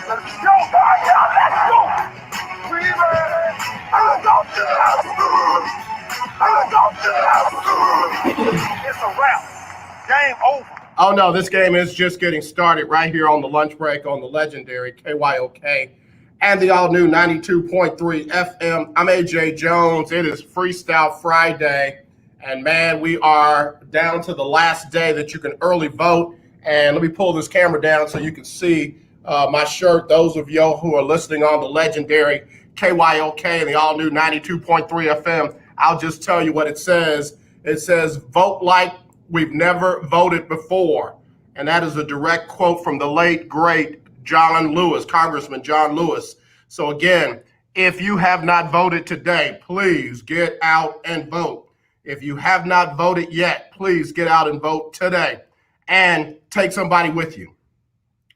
Let's go, Mario, let's go! We ready? I go to the house! I go to the house! It's a wrap. Game over. Oh no, this game is just getting started right here on the lunch break on the legendary KYOK and the all-new 92.3 FM. I'm AJ Jones. It is Freestyle Friday. And man, we are down to the last day that you can early vote. And let me pull this camera down so you can see my shirt. Those of you who are listening on the legendary KYOK and the all-new 92.3 FM, I'll just tell you what it says. It says, vote like we've never voted before. And that is a direct quote from the late, great John Lewis, Congressman John Lewis. So again, if you have not voted today, please get out and vote. If you have not voted yet, please get out and vote today and take somebody with you.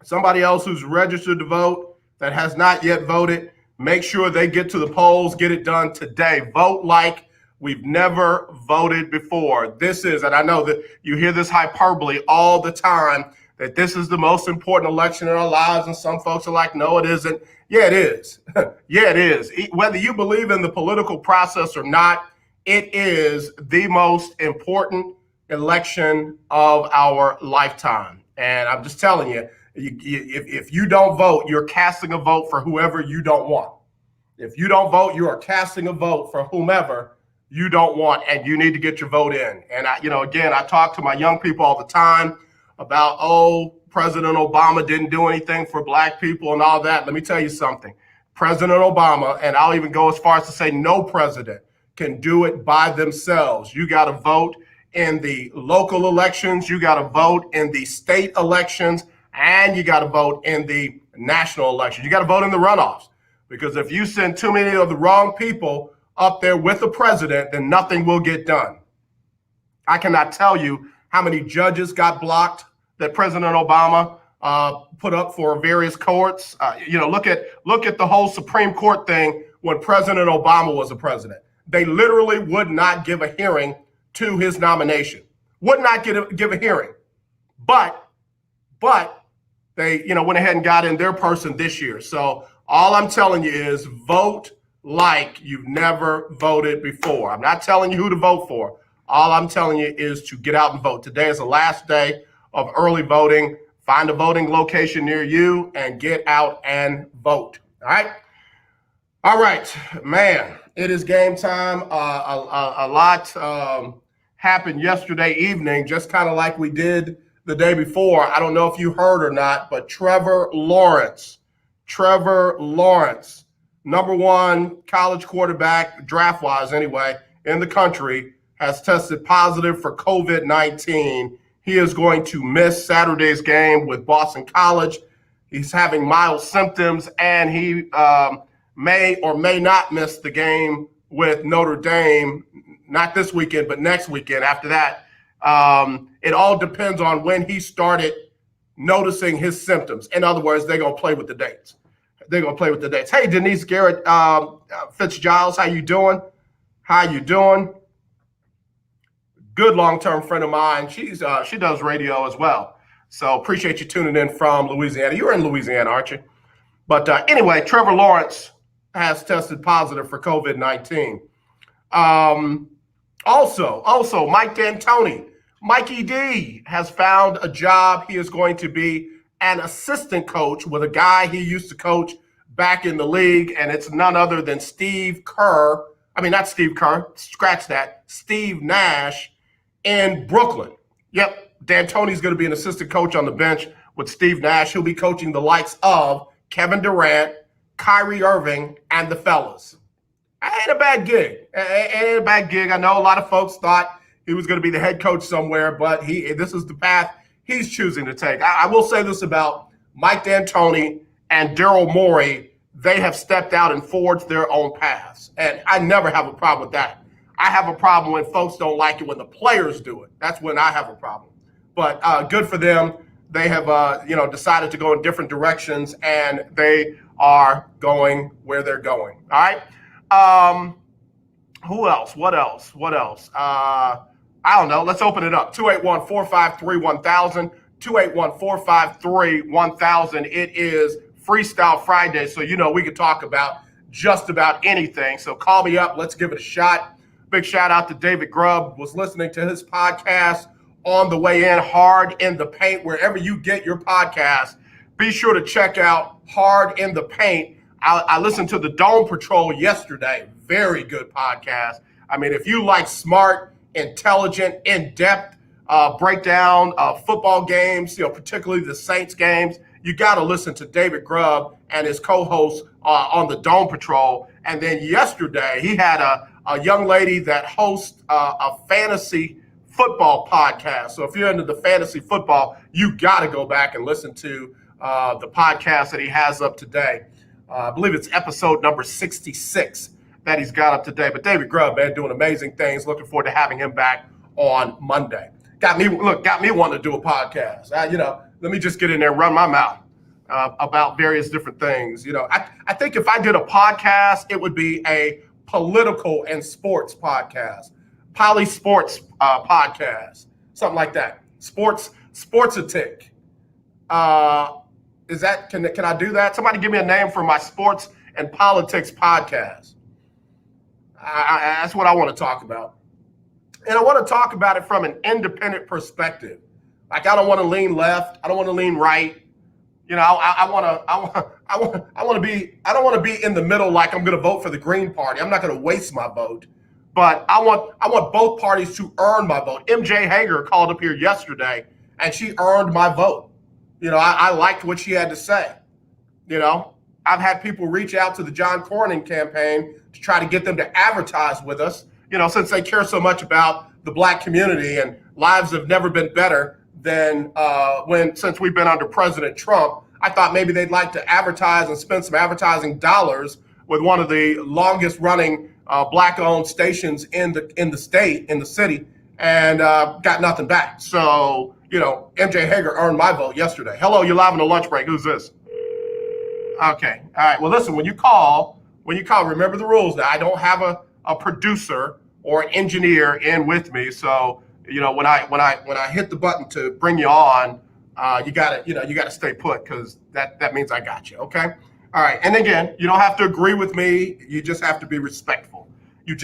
Somebody else who's registered to vote that has not yet voted, make sure they get to the polls, get it done today. Vote like we've never voted before. This is, and I know that you hear this hyperbole all the time, that this is the most important election in our lives, and some folks are like, no, it isn't. Yeah, it is. Yeah, it is. Whether you believe in the political process or not, it is the most important election of our lifetime. And I'm just telling you, if you don't vote, you're casting a vote for whoever you don't want. If you don't vote, you are casting a vote for whomever you don't want, and you need to get your vote in. And again, I talk to my young people all the time about, President Obama didn't do anything for black people and all that. Let me tell you something. President Obama, and I'll even go as far as to say no president, can do it by themselves. You got to vote in the local elections, you got to vote in the state elections, and you got to vote in the national elections. You got to vote in the runoffs, because if you send too many of the wrong people up there with the president, then nothing will get done. I cannot tell you how many judges got blocked that President Obama put up for various courts. Look at the whole Supreme Court thing when President Obama was the president. They literally would not give a hearing to his nomination. Would not give a hearing. But they went ahead and got in their person this year. So all I'm telling you is vote like you've never voted before. I'm not telling you who to vote for. All I'm telling you is to get out and vote. Today is the last day of early voting. Find a voting location near you and get out and vote. All right, man, it is game time. A lot happened yesterday evening, just kind of like we did the day before. I don't know if you heard or not, but Trevor Lawrence, number one college quarterback, draft-wise anyway, in the country, has tested positive for COVID-19. He is going to miss Saturday's game with Boston College. He's having mild symptoms, and he may or may not miss the game with Notre Dame, not this weekend, but next weekend after that. It all depends on when he started noticing his symptoms. In other words, they're going to play with the dates. Hey, Denise Garrett Fitzgiles, how you doing? Good long-term friend of mine. She does radio as well. So appreciate you tuning in from Louisiana. You're in Louisiana, aren't you? But anyway, Trevor Lawrence has tested positive for COVID-19. Also, Mike D'Antoni, Mikey D, has found a job. He is going to be an assistant coach with a guy he used to coach back in the league, and it's none other than Steve Nash in Brooklyn. Yep, D'Antoni's going to be an assistant coach on the bench with Steve Nash. He'll be coaching the likes of Kevin Durant, Kyrie Irving, and the fellas. Ain't a bad gig. I know a lot of folks thought he was going to be the head coach somewhere, but this is the path he's choosing to take. I will say this about Mike D'Antoni and Daryl Morey. They have stepped out and forged their own paths, and I never have a problem with that. I have a problem when folks don't like it when the players do it. That's when I have a problem. But good for them. They have, decided to go in different directions, and they are going where they're going. All right. Who else? What else? I don't know. Let's open it up. 281-453-1000. 281-453-1000. It is Freestyle Friday, so we can talk about just about anything. So call me up. Let's give it a shot. Big shout out to David Grubb. Was listening to his podcast on the way in, Hard in the Paint, wherever you get your podcast. Be sure to check out Hard in the Paint. I listened to the Dome Patrol yesterday. Very good podcast. I mean, if you like smart, intelligent, in-depth breakdown of football games, particularly the Saints games, you got to listen to David Grubb and his co-host on the Dome Patrol. And then yesterday, he had a young lady that hosts a fantasy football podcast. So if you're into the fantasy football, you got to go back and listen to the podcast that he has up today. I believe it's episode number 66 that he's got up today. But David Grubb, man, doing amazing things. Looking forward to having him back on Monday. Got me wanting to do a podcast. Let me just get in there and run my mouth about various different things. I think if I did a podcast, it would be a political and sports podcast, poly sports podcast, something like that. Sportsatic. Is that can I do that? Somebody give me a name for my sports and politics podcast. That's what I want to talk about. And I want to talk about it from an independent perspective. Like, I don't want to lean left. I don't want to lean right. I don't want to be in the middle like I'm going to vote for the Green Party. I'm not going to waste my vote. But I want both parties to earn my vote. MJ Hager called up here yesterday, and she earned my vote. I liked what she had to say. I've had people reach out to the John Cornyn campaign to try to get them to advertise with us, since they care so much about the black community, and lives have never been better than since we've been under President Trump. I thought maybe they'd like to advertise and spend some advertising dollars with one of the longest running black-owned stations in the city, and got nothing back. So, MJ Hager earned my vote yesterday. Hello, you're live on the lunch break. Who's this? Okay. All right. Well, listen, when you call, remember the rules. Now, I don't have a producer or an engineer in with me. So, when I hit the button to bring you on, you gotta stay put, because that means I got you. Okay. All right. And again, you don't have to agree with me. You just have to be respectful. I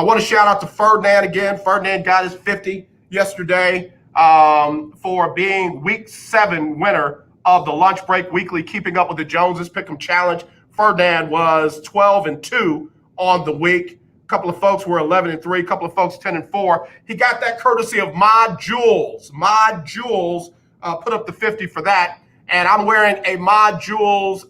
want to shout out to Fernandez again. Fernandez got his 50 yesterday for being week 7 winner of the Lunch Break Weekly Keeping Up with the Joneses Pick'em Challenge. Fernandez was 12-2 on the week. A couple of folks were 11-3, a couple of folks 10-4. He got that courtesy of Mod Jules. Mod Jules put up the 50 for that. And I'm wearing a Mod Jules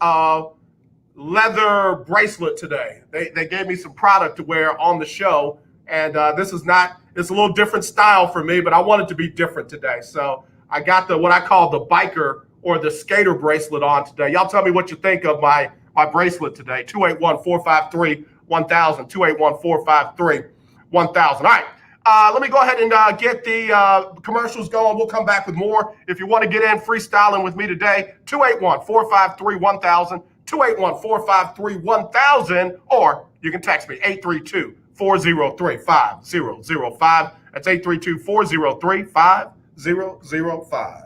leather bracelet today. They gave me some product to wear on the show. And it's a little different style for me, but I wanted to be different today. So I got what I call the biker or the skater bracelet on today. Y'all tell me what you think of my bracelet today. 281-453-1000, 281-453-1000. All right, let me go ahead and get the commercials going. We'll come back with more. If you want to get in freestyling with me today, 281-453-1000, 281-453-1000, or you can text me, 832-403-5005. That's 832-403-5005.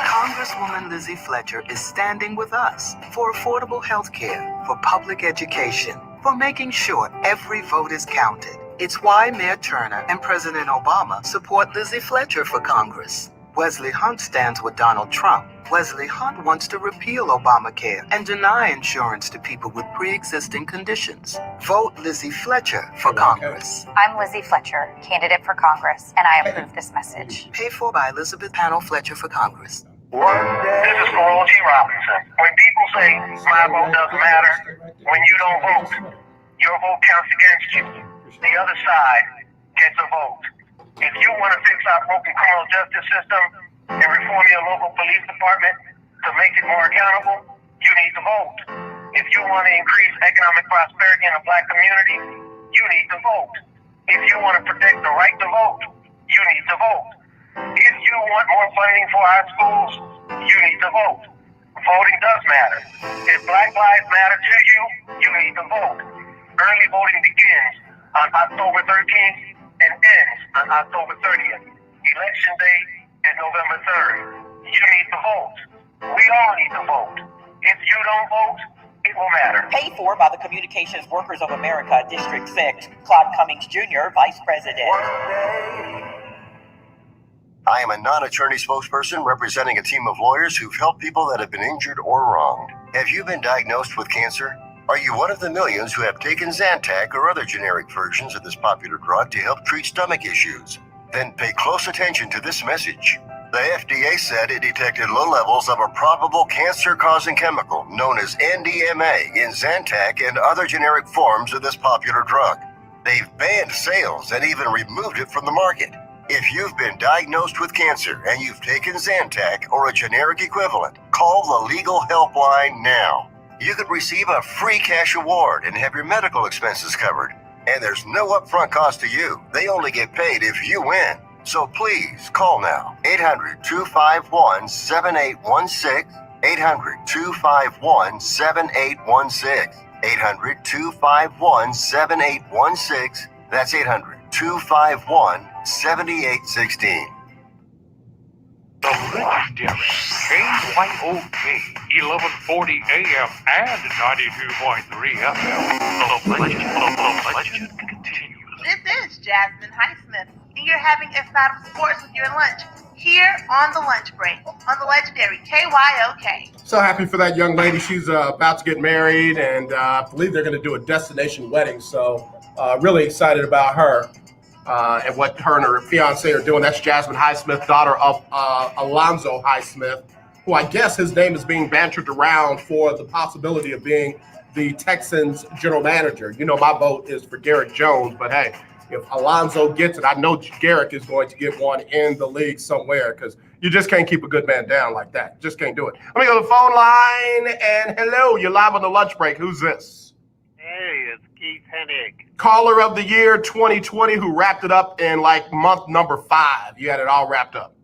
Congresswoman Lizzie Fletcher is standing with us for affordable health care, for public education, for making sure every vote is counted. It's why Mayor Turner and President Obama support Lizzie Fletcher for Congress. Wesley Hunt stands with Donald Trump. Wesley Hunt wants to repeal Obamacare and deny insurance to people with pre-existing conditions. Vote Lizzie Fletcher for Congress. I'm Lizzie Fletcher, candidate for Congress, and I approve this message. Paid for by Elizabeth Panel Fletcher for Congress. This is Carl G. Robinson. When people say my vote doesn't matter, when you don't vote, your vote counts against you. The other side gets a vote. If you want to fix our broken criminal justice system and reform your local police department to make it more accountable, you need to vote. If you want to increase economic prosperity in the black community, you need to vote. If you want to protect the right to vote, you need to vote. If you want more funding for our schools, you need to vote. Voting does matter. If Black Lives Matter to you, you need to vote. Early voting begins on October 13th and ends on October 30th. Election day is November 3rd. You need to vote. We all need to vote. If you don't vote, it will matter. Paid for by the Communications Workers of America, District 6, Claude Cummings Jr., Vice President. I am a non-attorney spokesperson representing a team of lawyers who've helped people that have been injured or wronged. Have you been diagnosed with cancer? Are you one of the millions who have taken Zantac or other generic versions of this popular drug to help treat stomach issues? Then pay close attention to this message. The FDA said it detected low levels of a probable cancer-causing chemical known as NDMA in Zantac and other generic forms of this popular drug. They've banned sales and even removed it from the market. If you've been diagnosed with cancer and you've taken Zantac or a generic equivalent, call the legal helpline now. You could receive a free cash award and have your medical expenses covered. And there's no upfront cost to you. They only get paid if you win. So please call now. 800-251-7816. 800-251-7816. 800-251-7816. That's 800-251-7816. The legendary KYOK 1140 AM and 92.3 FM. The legend continues. This is Jasmine Highsmith, and you're having a bout of sports with your lunch here on the lunch break on the legendary KYOK. So happy for that young lady. She's about to get married, and I believe they're going to do a destination wedding. So really excited about her. And what her and her fiance are doing. That's Jasmine Highsmith, daughter of Alonzo Highsmith, who I guess his name is being bantered around for the possibility of being the Texans general manager. You know, my vote is for Garrett Jones, but hey, if Alonzo gets it, I know Garrett is going to get one in the league somewhere because you just can't keep a good man down like that. Just can't do it. Let me go to the phone line, and hello, you're live on the lunch break. Who's this? Hey, it's Keith Hennig. Caller of the year 2020 who wrapped it up in like month number 5. You had it all wrapped up.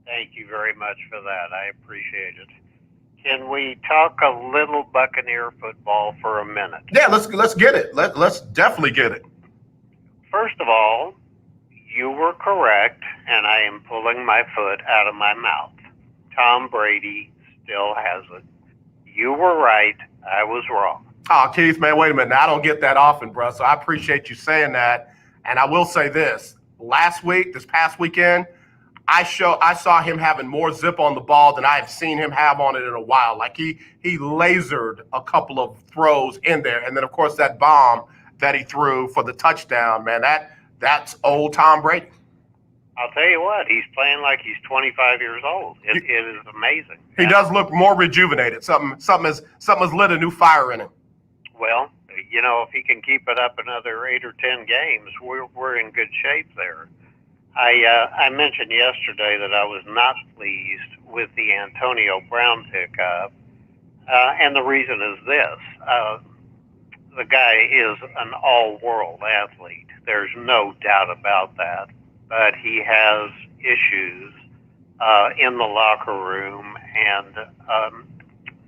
Thank you very much for that. I appreciate it. Can we talk a little Buccaneer football for a minute? Yeah, let's get it. Let's definitely get it. First of all, you were correct, and I am pulling my foot out of my mouth. Tom Brady still has it. You were right. I was wrong. Oh, Keith, man, wait a minute. Now, I don't get that often, bro, so I appreciate you saying that. And I will say this. This past weekend, I saw him having more zip on the ball than I have seen him have on it in a while. Like, he lasered a couple of throws in there. And then, of course, that bomb that he threw for the touchdown, man, that's old Tom Brady. I'll tell you what, he's playing like he's 25 years old. It is amazing. He does look more rejuvenated. Something has lit a new fire in him. Well, you know, if he can keep it up another 8 or 10 games, we're in good shape there. I mentioned yesterday that I was not pleased with the Antonio Brown pickup, and the reason is this. The guy is an all-world athlete. There's no doubt about that. But he has issues in the locker room, and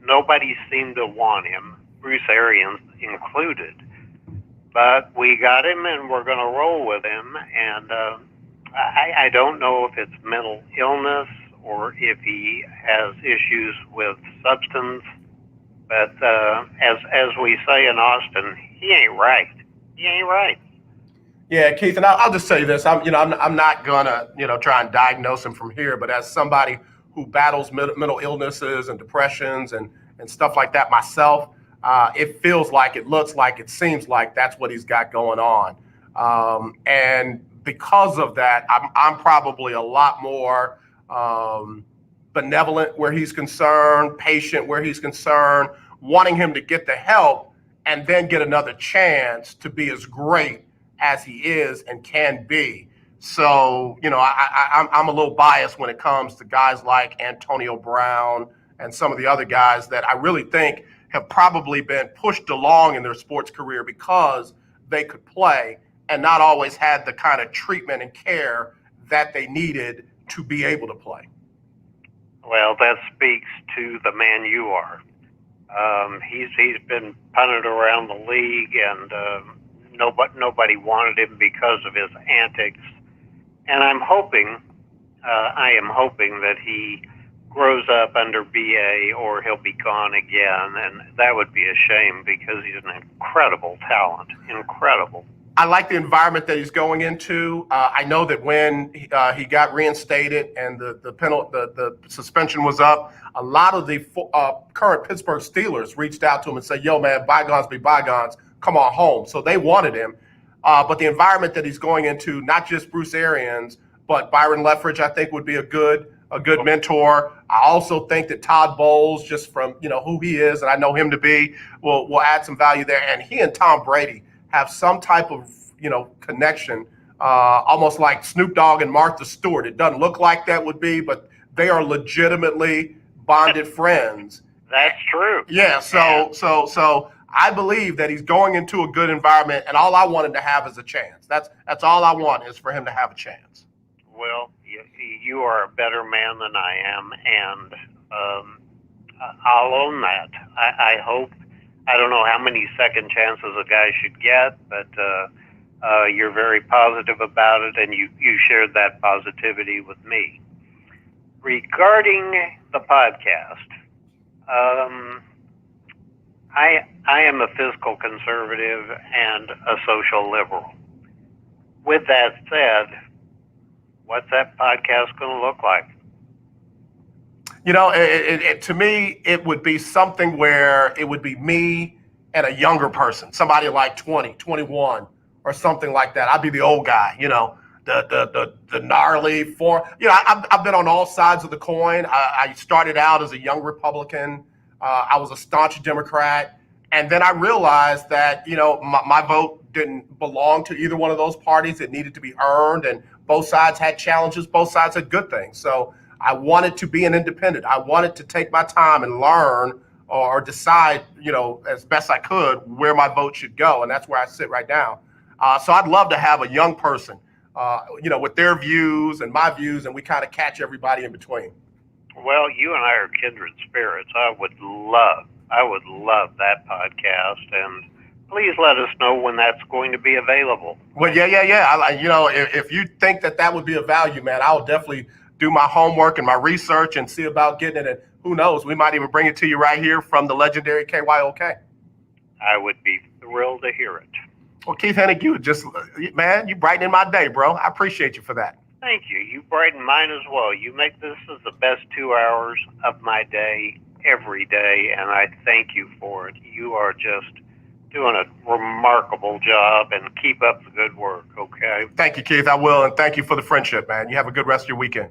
nobody seemed to want him, Bruce Arians included. But we got him, and we're going to roll with him. And I don't know if it's mental illness or if he has issues with substance. But as we say in Austin, he ain't right. He ain't right. Yeah, Keith, and I'll just say this. I'm not gonna try and diagnose him from here, but as somebody who battles mental illnesses and depressions and stuff like that myself, it feels like, it looks like, it seems like that's what he's got going on. And because of that, I'm probably a lot more benevolent where he's concerned, patient where he's concerned, wanting him to get the help and then get another chance to be as great as he is and can be. So, I'm a little biased when it comes to guys like Antonio Brown and some of the other guys that I really think have probably been pushed along in their sports career because they could play and not always had the kind of treatment and care that they needed to be able to play. Well, that speaks to the man you are. He's been punted around the league, and nobody wanted him because of his antics. And I am hoping that he grows up under BA or he'll be gone again, and that would be a shame because he's an incredible talent, incredible. I like the environment that he's going into. I know that when he got reinstated and the suspension was up, a lot of the current Pittsburgh Steelers reached out to him and said, "Yo, man, bygones be bygones. Come on home." So they wanted him. But the environment that he's going into, not just Bruce Arians, but Byron Leftwich, I think would be a good mentor. I also think that Todd Bowles, just from who he is, and I know him to be, will add some value there. And he and Tom Brady have some type of connection, almost like Snoop Dogg and Martha Stewart. It doesn't look like that would be, but they are legitimately bonded friends. That's true. Yeah. So I believe that he's going into a good environment, and all I wanted to have is a chance. That's all I want is for him to have a chance. Well, you are a better man than I am, and I'll own that. I hope. I don't know how many second chances a guy should get, but you're very positive about it, and you shared that positivity with me. Regarding the podcast, I am a fiscal conservative and a social liberal. With that said, what's that podcast going to look like? To me, it would be something where it would be me and a younger person, somebody like 20, 21, or something like that. I'd be the old guy, the gnarly I've been on all sides of the coin. I started out as a young Republican. I was a staunch Democrat. And then I realized that, my vote didn't belong to either one of those parties. It needed to be earned, and both sides had challenges. Both sides had good things. So I wanted to be an independent. I wanted to take my time and learn or decide, as best I could where my vote should go. And that's where I sit right now. So I'd love to have a young person, with their views and my views, and we kind of catch everybody in between. Well, you and I are kindred spirits. I would love that podcast, and please let us know when that's going to be available. Well, yeah. If you think that would be of value, man, I'll definitely do my homework and my research and see about getting it. And who knows, we might even bring it to you right here from the legendary KYOK. I would be thrilled to hear it. Well, Keith Hennig, you brightening my day, bro. I appreciate you for that. Thank you. You brighten mine as well. You make this is the best 2 hours of my day every day, and I thank you for it. You are just doing a remarkable job, and keep up the good work, okay? Thank you, Keith. I will, and thank you for the friendship, man. You have a good rest of your weekend.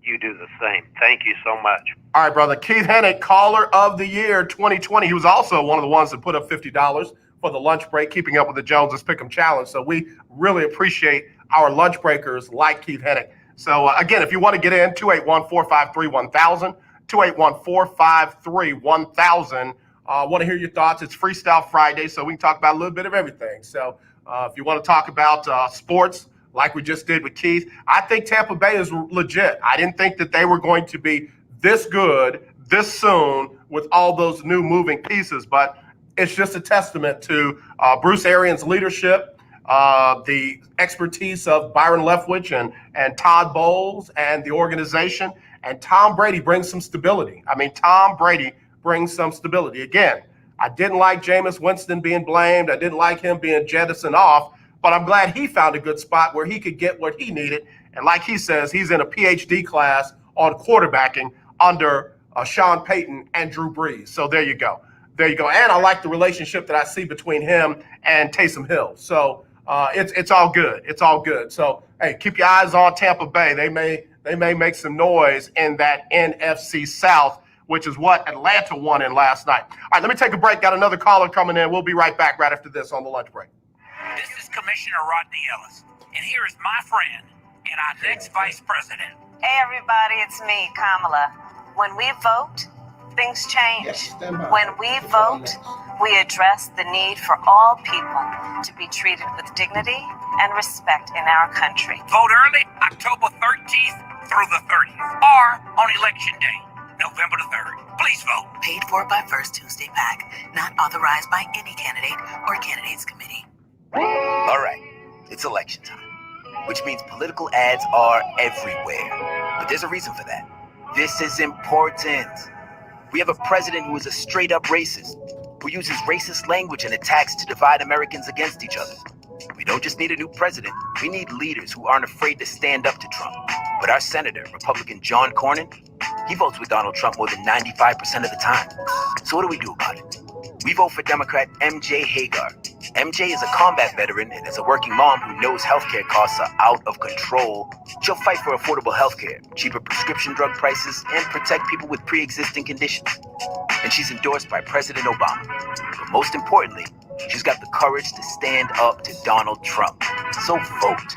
You do the same. Thank you so much. All right, brother. Keith Hennig, Caller of the Year 2020. He was also one of the ones that put up $50 for the lunch break, keeping up with the Joneses Pick'em Challenge. So we really appreciate our lunch breakers like Keith Hennig. So again, if you want to get in, 281-453-1000, 281-453-1000. Want to hear your thoughts. It's Freestyle Friday, so we can talk about a little bit of everything. So if you want to talk about sports, like we just did with Keith, I think Tampa Bay is legit. I didn't think that they were going to be this good this soon with all those new moving pieces, but it's just a testament to Bruce Arians' leadership, the expertise of Byron Leftwich and Todd Bowles and the organization. And Tom Brady brings some stability. Tom Brady brings some stability. Again, I didn't like Jameis Winston being blamed. I didn't like him being jettisoned off, but I'm glad he found a good spot where he could get what he needed. And like he says, he's in a PhD class on quarterbacking under Sean Payton and Drew Brees. So there you go. And I like the relationship that I see between him and Taysom Hill. So it's all good. It's all good. So, hey, keep your eyes on Tampa Bay. They may make some noise in that NFC South, which is what Atlanta won in last night. All right, let me take a break. Got another caller coming in. We'll be right back right after this on the lunch break. This is Commissioner Rodney Ellis, and here is my friend and our next vice president. Hey, everybody, it's me, Kamala. When we vote, things change. When we vote, we address the need for all people to be treated with dignity and respect in our country. Vote early, October 13th through the 30th, or on Election Day, November the 3rd. Please vote. Paid for by First Tuesday PAC. Not authorized by any candidate or candidates committee. All right, it's election time, which means political ads are everywhere. But there's a reason for that. This is important. We have a president who is a straight-up racist, who uses racist language and attacks to divide Americans against each other. We don't just need a new president, we need leaders who aren't afraid to stand up to Trump. But our senator, Republican John Cornyn, he votes with Donald Trump more than 95% of the time. So what do we do about it? We vote for Democrat MJ Hagar. MJ is a combat veteran and is a working mom who knows healthcare costs are out of control. She'll fight for affordable healthcare, cheaper prescription drug prices, and protect people with pre-existing conditions. And she's endorsed by President Obama. But most importantly, she's got the courage to stand up to Donald Trump. So vote.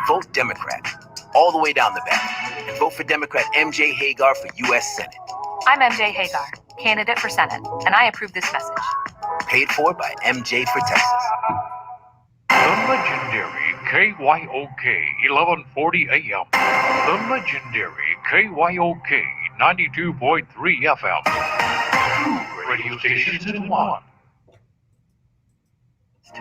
Vote Democrat, all the way down the ballot. And vote for Democrat MJ Hagar for U.S. Senate. I'm MJ Hagar, candidate for Senate, and I approve this message. Paid for by MJ for Texas. The legendary KYOK 1140 AM. The legendary KYOK 92.3 FM. Two radio stations in one.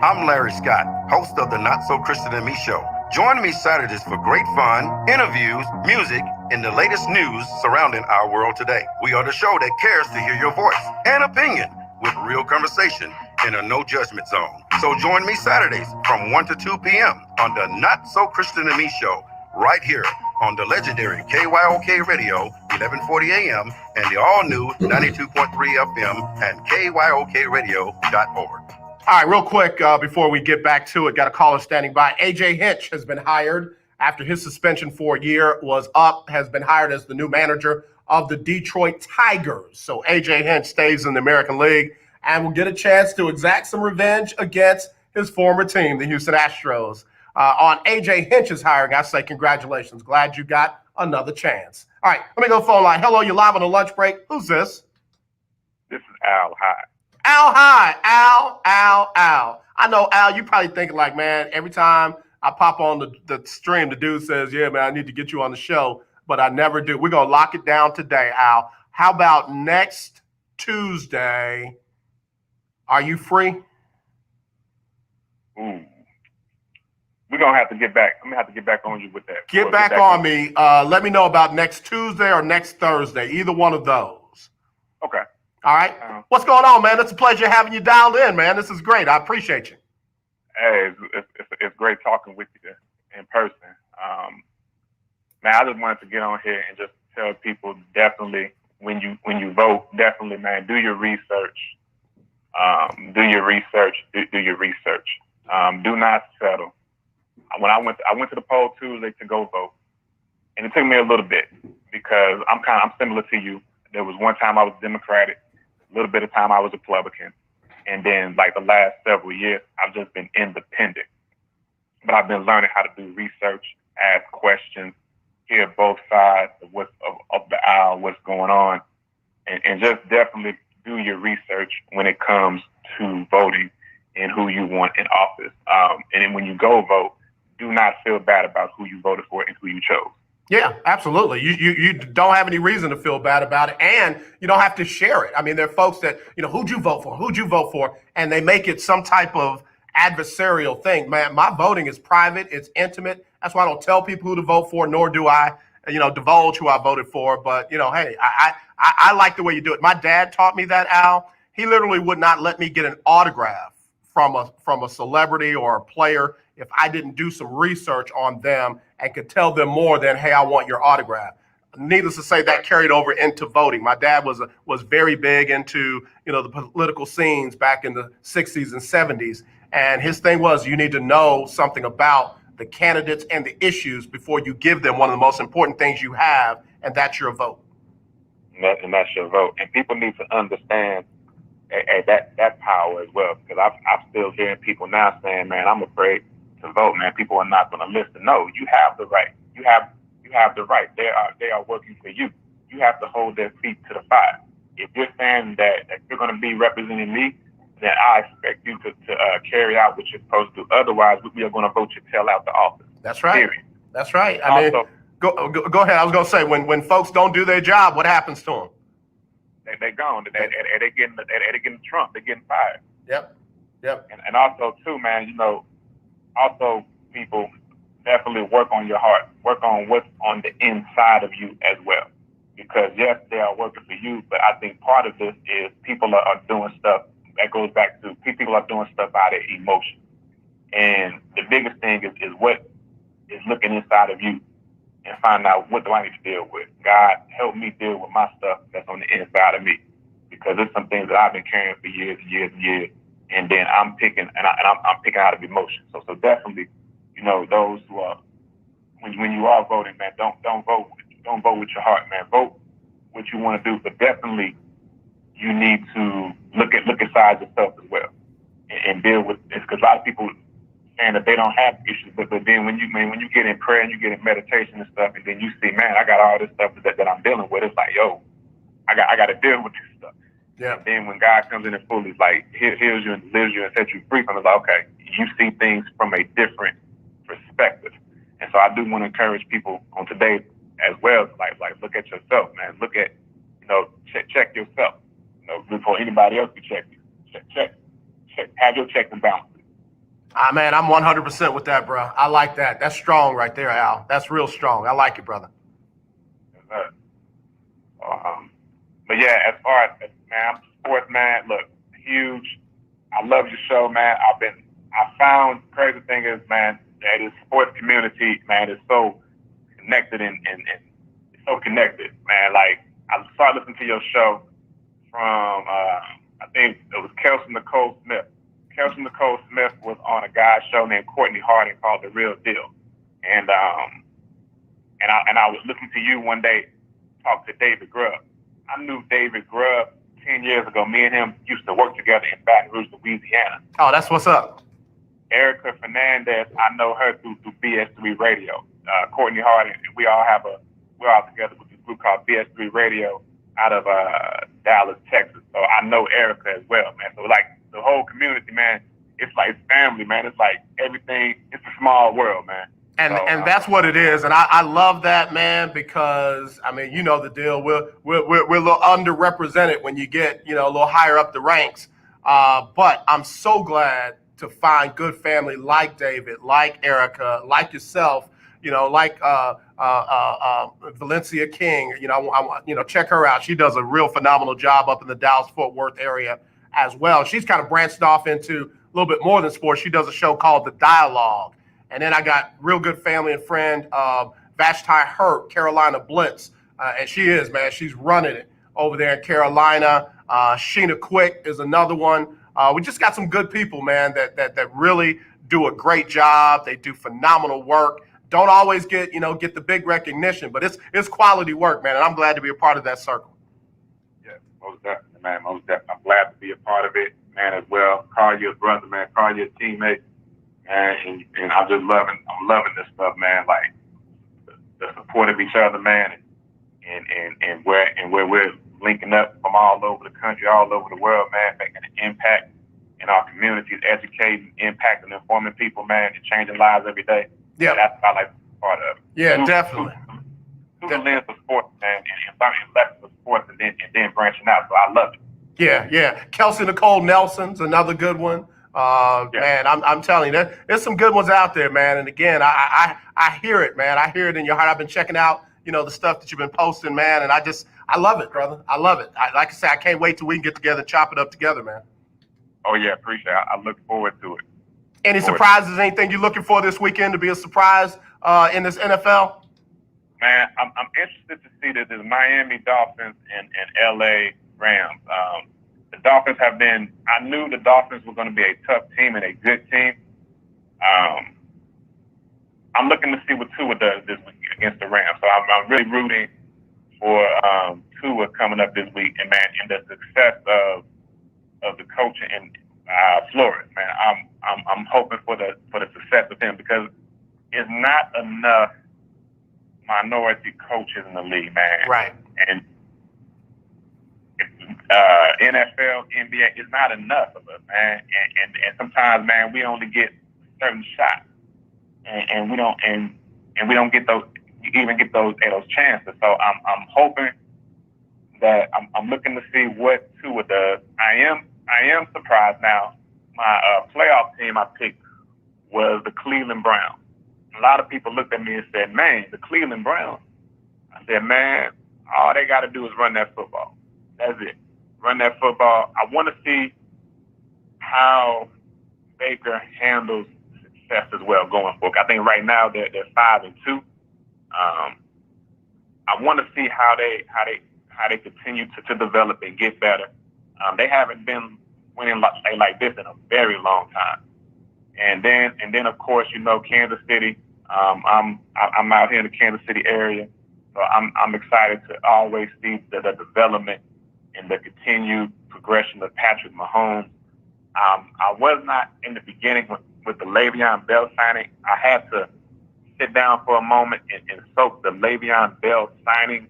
I'm Larry Scott, host of the Not So Christian and Me Show. Join me Saturdays for great fun, interviews, music, and the latest news surrounding our world today. We are the show that cares to hear your voice and opinion with real conversation in a no judgment zone. So join me Saturdays from 1 to 2 p.m. on the Not So Christian and Me Show, right here on the legendary KYOK Radio, 1140 AM, and the all-new 92.3 FM and KYOKradio.org. All right, real quick, before we get back to it, got a caller standing by. AJ Hinch has been hired after his suspension for a year was up, has been hired as the new manager of the Detroit Tigers. So AJ Hinch stays in the American League and will get a chance to exact some revenge against his former team, the Houston Astros. On AJ Hinch's hiring, I say congratulations. Glad you got another chance. All right, let me go phone line. Hello, you're live on the lunch break. Who's this? This is Al. Hi. Al, hi. Al. I know, Al, you probably thinking like, man, every time I pop on the stream, the dude says, yeah, man, I need to get you on the show, but I never do. We're going to lock it down today, Al. How about next Tuesday? Are you free? Ooh. We're going to have to get back. I'm going to have to get back on you with that. Get back on me. Let me know about next Tuesday or next Thursday, either one of those. Okay. All right. What's going on, man? It's a pleasure having you dialed in, man. This is great. I appreciate you. Hey, it's great talking with you in person. Man, I just wanted to get on here and just tell people definitely when you vote, definitely, man, do your research. Do your research. Do not settle. When I went to the poll Tuesday to go vote, and it took me a little bit because I'm similar to you. There was one time I was Democratic. A little bit of time I was Republican. And then like the last several years, I've just been independent. But I've been learning how to do research, ask questions, hear both sides of the aisle, what's going on, and just definitely do your research when it comes to voting and who you want in office. And then when you go vote, do not feel bad about who you voted for and who you chose. Yeah, absolutely. You don't have any reason to feel bad about it, and you don't have to share it. I mean, there are folks that, who'd you vote for? And they make it some type of adversarial thing. Man, my voting is private. It's intimate. That's why I don't tell people who to vote for, nor do I, divulge who I voted for. But, hey, I like the way you do it. My dad taught me that, Al. He literally would not let me get an autograph from a celebrity or a player if I didn't do some research on them and could tell them more than, hey, I want your autograph. Needless to say, that carried over into voting. My dad was very big into, the political scenes back in the 60s and 70s. And his thing was, you need to know something about the candidates and the issues before you give them one of the most important things you have, and that's your vote. And that's your vote. And people need to understand that power as well, because I'm still hearing people now saying, man, I'm afraid to vote, man. People are not going to listen. No, you have the right. You have the right. They are working for you. You have to hold their feet to the fire. If you're saying that you're going to be representing me, then I expect you to carry out what you're supposed to do. Otherwise, we are going to vote your tail out the office. That's right. Period. That's right. Also, go ahead. I was going to say, when folks don't do their job, what happens to them? They're gone. They're getting Trump. They're getting fired. Yep. And also, too, man, also people definitely work on your heart. Work on what's on the inside of you as well. because yes, they are working for you, but I think part of this is people are doing stuff that goes back to people are doing stuff out of emotion. And the biggest thing is what is looking inside of you and find out what do I need to deal with. God, help me deal with my stuff that's on the inside of me, because there's some things that I've been carrying for years and years and years, and then I'm picking I'm picking out of emotion. So definitely, those who are when you are voting, man, don't vote with your heart, man. Vote what you want to do, but definitely you need to look inside yourself as well and deal with this, because a lot of people saying that they don't have issues, but then when you get in prayer and you get in meditation and stuff, and then you see, man, I got all this stuff that I'm dealing with. It's like, yo, I got to deal with this stuff. Yeah. And then when God comes in and fully like heals you and delivers you and sets you free from it, like, okay, you see things from a different perspective. And so I do want to encourage people on today as well, like look at yourself, man. Look at, check yourself. Before anybody else can check you. Check. Have your checks and balances. Man, I'm 100% with that, bro. I like that. That's strong right there, Al. That's real strong. I like it, brother. But yeah, as far as, man, I'm sports, man. Look, huge. I love your show, man. I found crazy thing is, man, that this sports community, man, is so connected and it's so connected, man. Like, I started listening to your show from I think it was Kelsey Nicole Smith. Kelsey Nicole Smith was on a guy's show named Courtney Harding called The Real Deal, and I was listening to you one day talk to David Grubb. I knew David Grubb 10 years ago. Me and him used to work together in Baton Rouge, Louisiana. Oh, that's what's up. Ericka Fernandez, I know her through BS3 Radio. Courtney Harding, we're all together with this group called BS3 Radio out of Dallas, Texas. So I know Ericka as well, man. So like the whole community, man, it's like family, man. It's like everything. It's a small world, man. And that's what it is, and I love that, man, because I mean, you know the deal. We're a little underrepresented when you get a little higher up the ranks, but I'm so glad to find good family like David, like Ericka, like yourself, like Valencia King. Check her out. She does a real phenomenal job up in the Dallas-Fort Worth area as well. She's kind of branched off into a little bit more than sports. She does a show called The Dialogue. And then I got real good family and friend, Vashti Hurt, Carolina Blitz. And she is, man, she's running it over there in Carolina. Sheena Quick is another one. We just got some good people, man, that really do a great job. They do phenomenal work. Don't always get the big recognition, but it's quality work, man. And I'm glad to be a part of that circle. Yeah, most definitely, man. Most definitely. I'm glad to be a part of it, man, as well. Call you a brother, man. Call you a teammate. And I'm loving this stuff, man. Like the support of each other, man, and where we're linking up from all over the country, all over the world, man, making an impact in our communities, educating, impacting, informing people, man, and changing lives every day. Yeah, that's what I like to be part of. Yeah, definitely. Through the lens of sports, man, and learning lessons of sports, and then branching out. So I love it. Yeah. Kelsey Nicole Nelson's another good one. Man, I'm telling you, there's some good ones out there, man. And again, I hear it, man. I hear it in your heart. I've been checking out, the stuff that you've been posting, man. And I love it, brother. I love it. Like I said, I can't wait till we can get together and chop it up together, man. Oh yeah, appreciate it. I look forward to it. Any surprises? Anything you're looking for this weekend to be a surprise in this NFL? Man, I'm interested to see that there's Miami Dolphins and LA Rams. The Dolphins I knew the Dolphins were going to be a tough team and a good team. I'm looking to see what Tua does this week against the Rams. So I'm really rooting for Tua coming up this week, and man, and the success of the coach in Flores, man. I'm hoping for the success of him, because it's not enough minority coaches in the league, man. Right. And NFL, NBA is not enough of us, man. And sometimes, man, we only get certain shots, and we don't get those chances. So I'm hoping that I'm looking to see what Tua does. I am surprised now. My playoff team I picked was the Cleveland Browns. A lot of people looked at me and said, "Man, the Cleveland Browns." I said, "Man, All they got to do is run that football. That's it. Run that football. I want to see how Baker handles success as well going forward. I think right now they're 5-2. I want to see how they continue to develop and get better. They haven't been winning like this in a very long time. And then of course, you know, Kansas City. I'm out here in the Kansas City area, so I'm excited to always see the development and the continued progression of Patrick Mahomes. I was not in the beginning with the Le'Veon Bell signing. I had to sit down for a moment and soak the Le'Veon Bell signing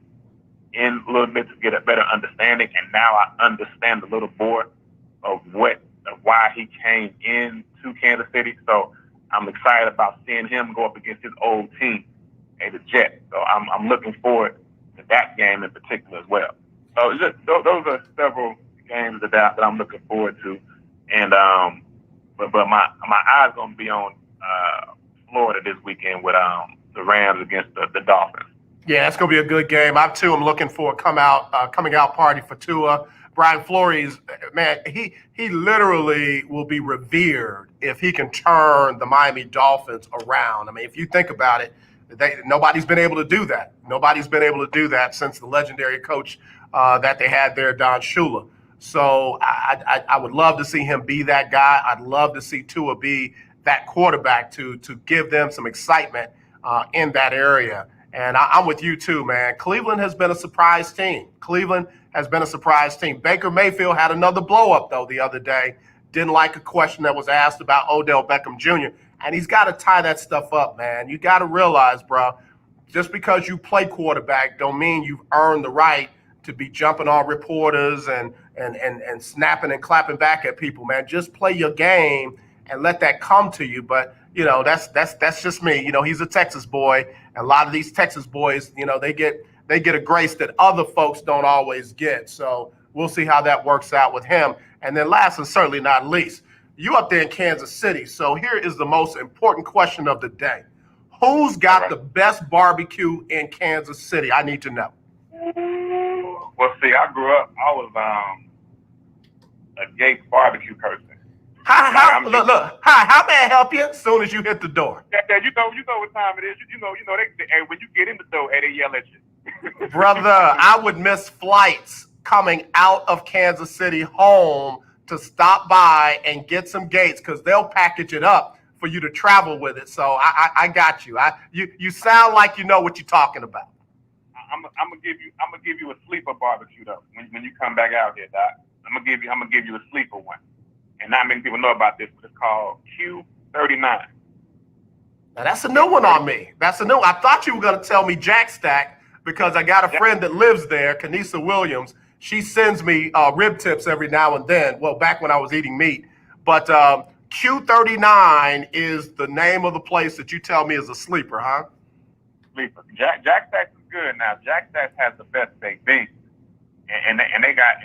in a little bit to get a better understanding. And now I understand a little more of why he came into Kansas City. So I'm excited about seeing him go up against his old team, the Jets. So I'm looking forward to that game in particular as well. So those are several games that I'm looking forward to. And but my eyes gonna be on Florida this weekend with the Rams against the Dolphins. Yeah, that's gonna be a good game. I too am looking for a coming out party for Tua. Brian Flores, man, he literally will be revered if he can turn the Miami Dolphins around. I mean, if you think about it, nobody's been able to do that. Nobody's been able to do that since the legendary coach that they had there, Don Shula. So I would love to see him be that guy. I'd love to see Tua be that quarterback to give them some excitement in that area. And I'm with you too, man. Cleveland has been a surprise team. Baker Mayfield had another blow up though the other day. Didn't like a question that was asked about Odell Beckham Jr. And he's got to tie that stuff up, man. You got to realize, bro, just because you play quarterback don't mean you've earned the right to be jumping on reporters and snapping and clapping back at people, man. Just play your game and let that come to you. But you know, that's just me. You know, he's a Texas boy, and a lot of these Texas boys, you know, they get a grace that other folks don't always get. So we'll see how that works out with him. And then last and certainly not least, you up there in Kansas City. So here is the most important question of the day. Who's got the best barbecue in Kansas City? I need to know. Well, see, I grew up, I was a Gates barbecue person. How may I help you as soon as you hit the door? Yeah, you know what time it is. You know, and when you get in the door, they yell at you. Brother, I would miss flights coming out of Kansas City home to stop by and get some Gates because they'll package it up for you to travel with it. So I got you. You sound like you know what you're talking about. I'm gonna give you a sleeper barbecue though. When you come back out here, Doc, I'm gonna give you a sleeper one. And not many people know about this, but it's called Q39. Now that's a new one on me. I thought you were gonna tell me Jack Stack because I got a friend that lives there, Kanisa Williams. She sends me rib tips every now and then. Well, back when I was eating meat. But Q39 is the name of the place that you tell me is a sleeper, huh? Sleeper. Jack Stack is good. Now Jack Stack has the best baked beans, and they got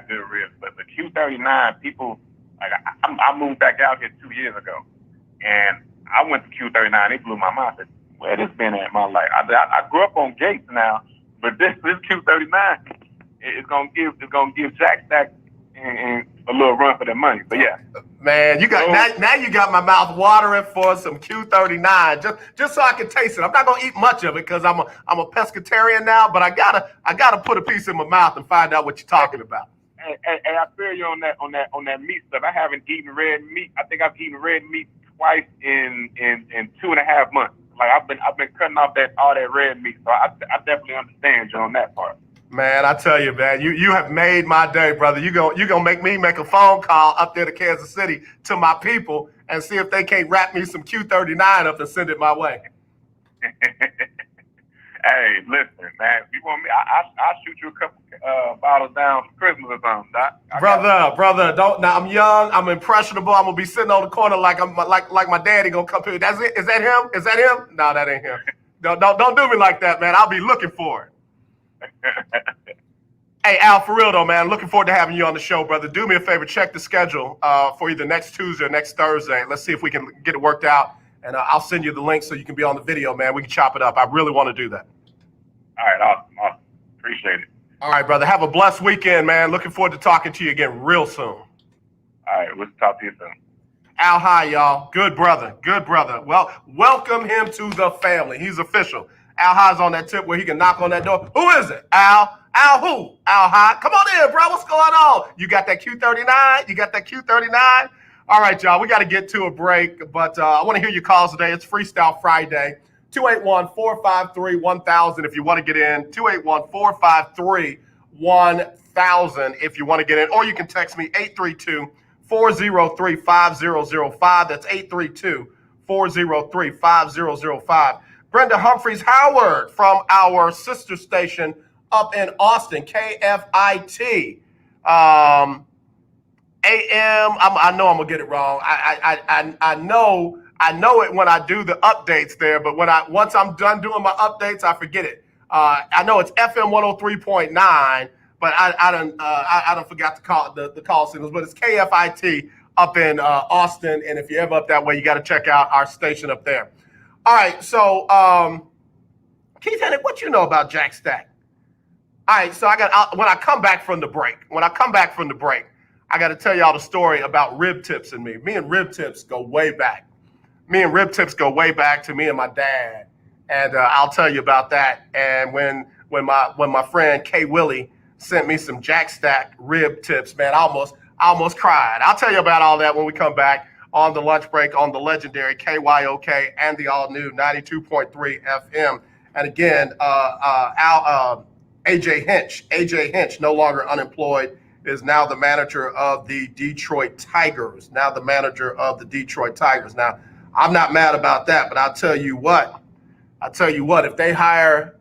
good ribs. But the Q39, people like I moved back out here 2 years ago, and I went to Q39. They blew my mind. I said, where this been at in my life? I grew up on Gates now, but this Q39 is gonna give Jack Stack and a little run for their money. But yeah, man, you got now you got my mouth watering for some Q39 just so I can taste it. I'm not gonna eat much of it because I'm a pescatarian now, but I gotta put a piece in my mouth and find out what you're talking about. And I feel you on that meat stuff. I haven't eaten red meat. I think I've eaten red meat twice in 2.5 months. Like I've been cutting off all that red meat. So I definitely understand you on that part. Man, I tell you, man, you have made my day, brother. You gonna make me make a phone call up there to Kansas City to my people and see if they can't wrap me some Q39 up and send it my way. Hey, listen, man. If you want me, I'll shoot you a couple bottles down for Christmas or something, Doc. Brother, don't. Now I'm young. I'm impressionable. I'm gonna be sitting on the corner like my daddy gonna come here. That's it. Is that him? Is that him? No, that ain't him. Don't do me like that, man. I'll be looking for it. Hey, Al, for real though, man. Looking forward to having you on the show, brother. Do me a favor, check the schedule for either next Tuesday or next Thursday. Let's see if we can get it worked out, and I'll send you the link so you can be on the video, man. We can chop it up. I really want to do that. All right, awesome. Appreciate it. All right, brother. Have a blessed weekend, man. Looking forward to talking to you again real soon. All right, we'll talk to you soon. Al High, y'all. Good brother. Good brother. Well, welcome him to the family. He's official. Al High's on that tip where he can knock on that door. Who is it? Al? Al who? Al High. Come on in, bro. What's going on? You got that Q39? You got that Q39? All right, y'all. We got to get to a break, but I want to hear your calls today. It's Freestyle Friday. 281-453-1000 if you want to get in. 281-453-1000 if you want to get in. Or you can text me 832-403-5005. That's 832-403-5005. Brenda Humphreys Howard from our sister station up in Austin, KFIT. AM, I know I'm going to get it wrong. I know it when I do the updates there, but once I'm done doing my updates, I forget it. I know it's FM 103.9, but I don't forgot to call the call signals, but it's KFIT up in Austin, and if you're ever up that way, you got to check out our station up there. All right, so Keith Hennig, what you know about Jack Stack? All right, so when I come back from the break, I got to tell y'all the story about Rib Tips and me. Me and Rib Tips go way back. Me and Rib Tips go way back to me and my dad, and I'll tell you about that. And when my friend K Willie sent me some Jack Stack Rib Tips, man, I almost cried. I'll tell you about all that when we come back on the lunch break on the legendary KYOK and the all-new 92.3 FM. And again, AJ Hinch, no longer unemployed, is now the manager of the Detroit Tigers. Now, I'm not mad about that, but I'll tell you what, if they hire,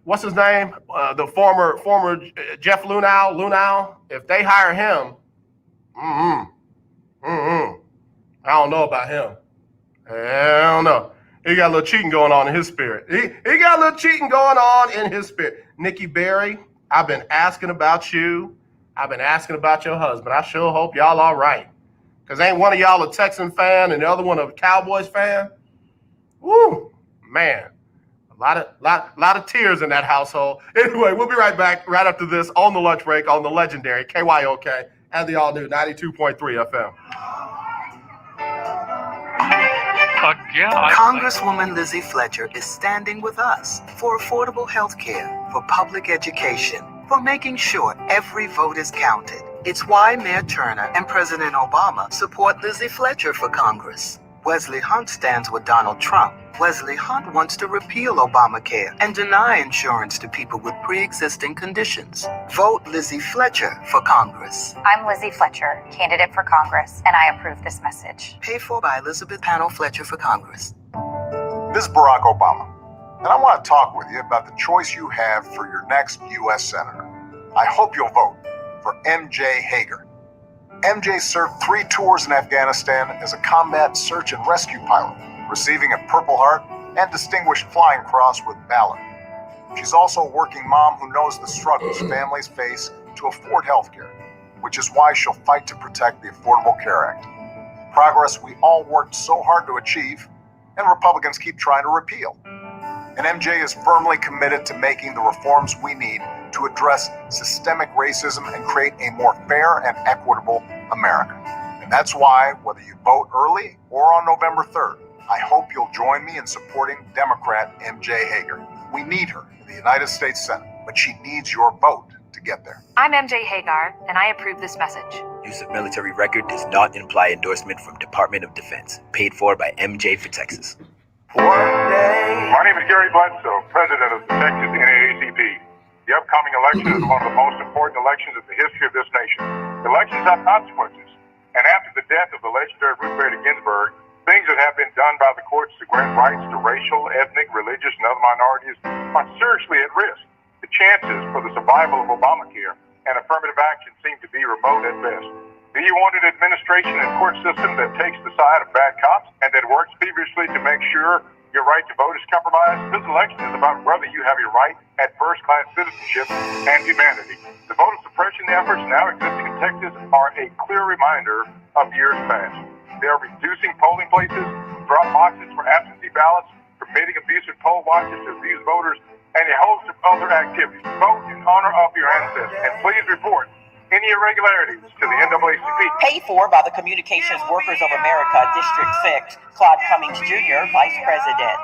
what's his name? The former Jeff Lunau, if they hire him, I don't know about him. I don't know. He got a little cheating going on in his spirit. He got a little cheating going on in his spirit. Nikki Berry, I've been asking about you. I've been asking about your husband. I sure hope y'all all right. Because ain't one of y'all a Texan fan and the other one a Cowboys fan? Woo, man. A lot of tears in that household. Anyway, we'll be right back right after this on the lunch break on the legendary KYOK and the all-new 92.3 FM. Congresswoman Lizzie Fletcher is standing with us for affordable health care, for public education, for making sure every vote is counted. It's why Mayor Turner and President Obama support Lizzie Fletcher for Congress. Wesley Hunt stands with Donald Trump. Wesley Hunt wants to repeal Obamacare and deny insurance to people with pre-existing conditions. Vote Lizzie Fletcher for Congress. I'm Lizzie Fletcher, candidate for Congress, and I approve this message. Paid for by Elizabeth Panel Fletcher for Congress. This is Barack Obama, and I want to talk with you about the choice you have for your next U.S. Senator. I hope you'll vote for MJ Hager. MJ served 3 tours in Afghanistan as a combat search and rescue pilot, receiving a Purple Heart and Distinguished Flying Cross with Valor. She's also a working mom who knows the struggles families face to afford health care, which is why she'll fight to protect the Affordable Care Act. Progress we all worked so hard to achieve, and Republicans keep trying to repeal. And MJ is firmly committed to making the reforms we need to address systemic racism and create a more fair and equitable America. And that's why, whether you vote early or on November 3rd, I hope you'll join me in supporting Democrat MJ Hager. We need her in the United States Senate, but she needs your vote to get there. I'm MJ Hagar, and I approve this message. Use of military record does not imply endorsement from Department of Defense. Paid for by MJ for Texas. My name is Gary Bledsoe, president of the Texas NAACP. The upcoming election is one of the most important elections in the history of this nation. Elections have consequences, and after the death of the legendary Ruth Bader Ginsburg, things that have been done by the courts to grant rights to racial, ethnic, religious, and other minorities are seriously at risk. The chances for the survival of Obamacare and affirmative action seem to be remote at best. Do you want an administration and court system that takes the side of bad cops and that works feverishly to make sure your right to vote is compromised? This election is about whether you have your right at first-class citizenship and humanity. The voter suppression efforts now existing in Texas are a clear reminder of years past. They are reducing polling places, drop boxes for absentee ballots, permitting abusive poll watchers to abuse voters, and a host of other activities. Vote in honor of your ancestors, and please report any irregularities to the NAACP. Paid for by the Communications Workers of America, District 6, Claude Cummings Jr., Vice President.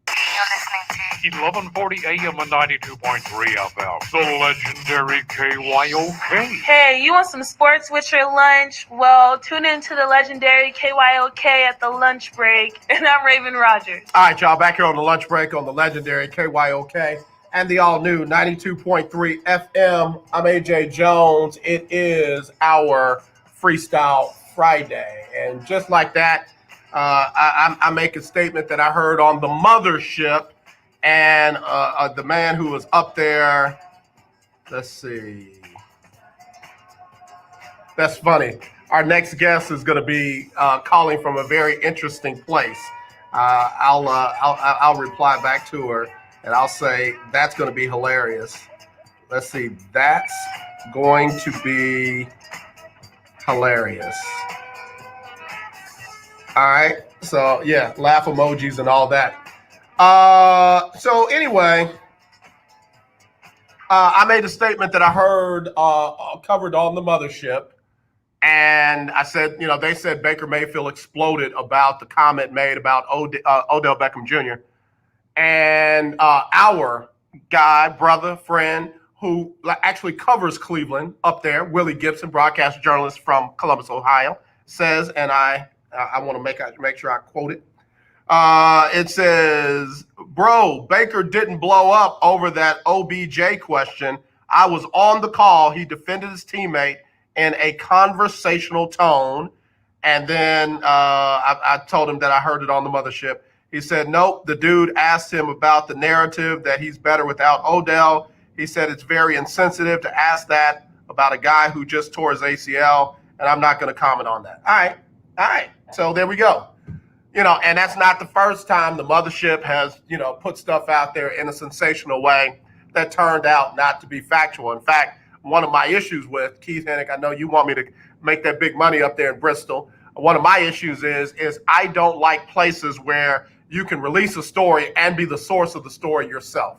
You're listening to 1140 AM and 92.3 FM. The legendary KYOK. Hey, you want some sports with your lunch? Well, tune in to the legendary KYOK at the lunch break. And I'm Raven Rogers. All right, y'all, back here on the lunch break on the legendary KYOK and the all-new 92.3 FM. I'm AJ Jones. It is our Freestyle Friday. And just like that, I make a statement that I heard on the mothership, and the man who was up there, let's see. That's funny. Our next guest is going to be calling from a very interesting place. I'll reply back to her, and I'll say that's going to be hilarious. Let's see. That's going to be hilarious. All right. So, yeah, laugh emojis and all that. So anyway, I made a statement that I heard covered on the mothership. And I said, you know, they said Baker Mayfield exploded about the comment made about Odell Beckham Jr. And our guy, brother, friend, who actually covers Cleveland up there, Willie Gibson, broadcast journalist from Columbus, Ohio, says, and I want to make sure I quote it. It says, bro, Baker didn't blow up over that OBJ question. I was on the call. He defended his teammate in a conversational tone. And then I told him that I heard it on the mothership. He said, nope, the dude asked him about the narrative that he's better without Odell. He said it's very insensitive to ask that about a guy who just tore his ACL, and I'm not going to comment on that. All right. So there we go. You know, and that's not the first time the mothership has, you know, put stuff out there in a sensational way that turned out not to be factual. In fact, one of my issues with Keith Hennick, I know you want me to make that big money up there in Bristol. One of my issues is I don't like places where you can release a story and be the source of the story yourself.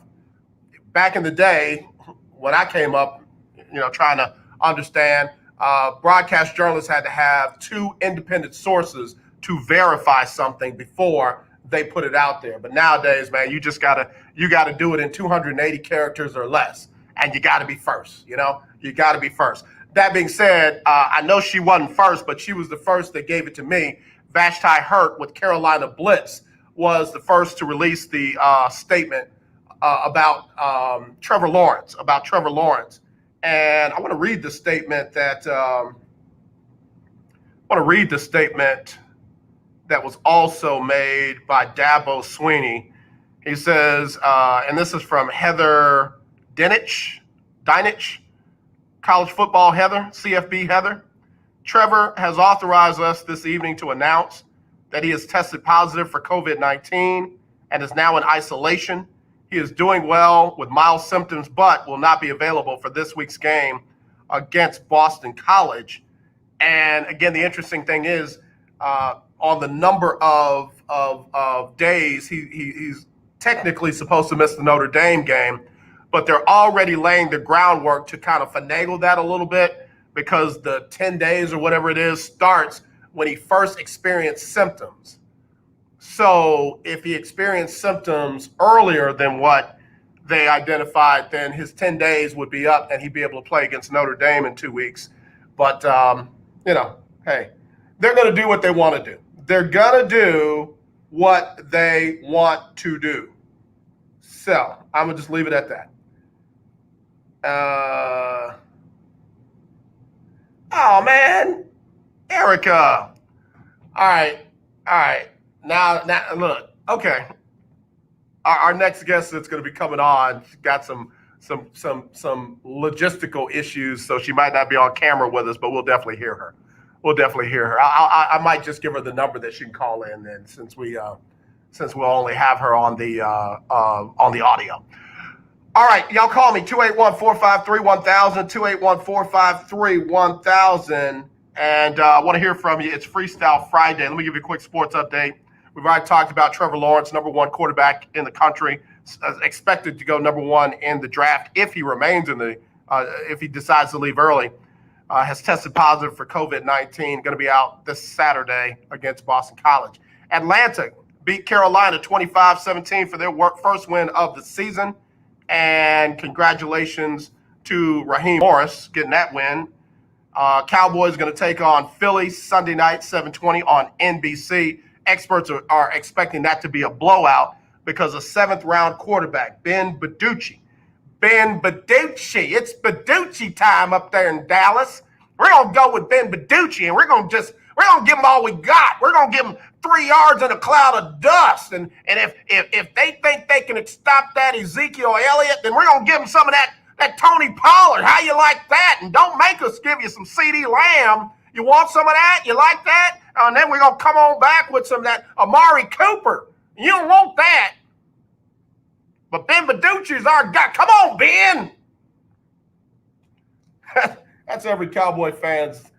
Back in the day, when I came up, you know, trying to understand, broadcast journalists had to have two independent sources to verify something before they put it out there. But nowadays, man, you gotta do it in 280 characters or less, and you gotta be first. You know, you gotta be first. That being said, I know she wasn't first, but she was the first that gave it to me. Vashti Hurt with Carolina Blitz was the first to release the statement about Trevor Lawrence. And I want to read the statement that was also made by Dabo Sweeney. He says, and this is from Heather Dinich, college football Heather, CFB Heather. Trevor has authorized us this evening to announce that he has tested positive for COVID-19 and is now in isolation. He is doing well with mild symptoms, but will not be available for this week's game against Boston College. And again, the interesting thing is on the number of days he's technically supposed to miss the Notre Dame game, but they're already laying the groundwork to kind of finagle that a little bit because the 10 days or whatever it is starts when he first experienced symptoms. So if he experienced symptoms earlier than what they identified, then his 10 days would be up and he'd be able to play against Notre Dame in 2 weeks. But, you know, hey, they're going to do what they want to do. They're going to do what they want to do. So I'm going to just leave it at that. Oh, man. Ericka. All right. Now, look. Okay. Our next guest that's going to be coming on, she's got some logistical issues, so she might not be on camera with us, but we'll definitely hear her. I might just give her the number that she can call in then, since we'll only have her on the audio. All right, y'all call me 281-453-1000, 281-453-1000, and I want to hear from you. It's Freestyle Friday. Let me give you a quick sports update. We've already talked about Trevor Lawrence, number one quarterback in the country, expected to go number one in the draft if he remains if he decides to leave early. Has tested positive for COVID-19, going to be out this Saturday against Boston College. Atlanta beat Carolina 25-17 for their first win of the season. And congratulations to Raheem Morris getting that win. Cowboys going to take on Philly Sunday night, 7:20 on NBC. Experts are expecting that to be a blowout because a seventh-round quarterback, Ben Beducci. It's Beducci time up there in Dallas. We're going to go with Ben Beducci, and we're going to give him all we got. We're going to give him 3 yards in a cloud of dust. And if they think they can stop that Ezekiel Elliott, then we're going to give him some of that Tony Pollard. How you like that? And don't make us give you some CeeDee Lamb. You want some of that? You like that? And then we're going to come on back with some of that Amari Cooper. You don't want that. But Ben Beducci's our guy. Come on, Ben. That's every Cowboy fan's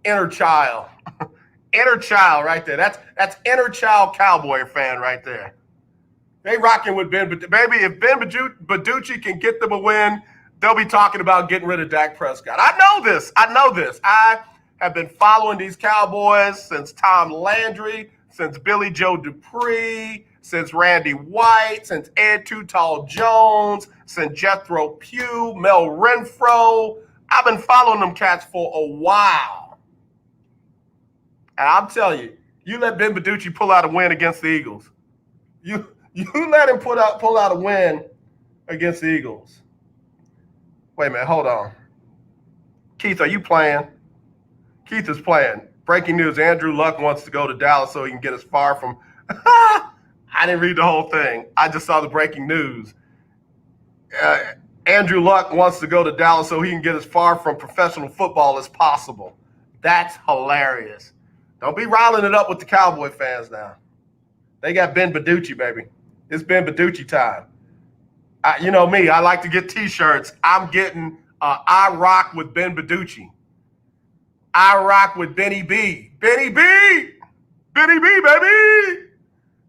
inner child. Inner child right there. That's inner child Cowboy fan right there. They rocking with Ben, but baby, if Ben Beducci can get them a win, they'll be talking about getting rid of Dak Prescott. I know this. I have been following these Cowboys since Tom Landry, since Billy Joe Dupree, since Randy White, since Ed Too Tall Jones, since Jethro Pugh, Mel Renfro. I've been following them cats for a while. And I'm telling you, you let Ben Beducci pull out a win against the Eagles. You let him pull out a win against the Eagles. Wait a minute, hold on. Keith, are you playing? Keith is playing. Breaking news, Andrew Luck wants to go to Dallas so he can get as far from I didn't read the whole thing. I just saw the breaking news. Andrew Luck wants to go to Dallas so he can get as far from professional football as possible. That's hilarious. Don't be riling it up with the Cowboy fans now. They got Ben Beducci, baby. It's Ben Beducci time. You know me, I like to get T-shirts. I'm getting I Rock with Ben Beducci. I Rock with Benny B. Benny B! Benny B, baby!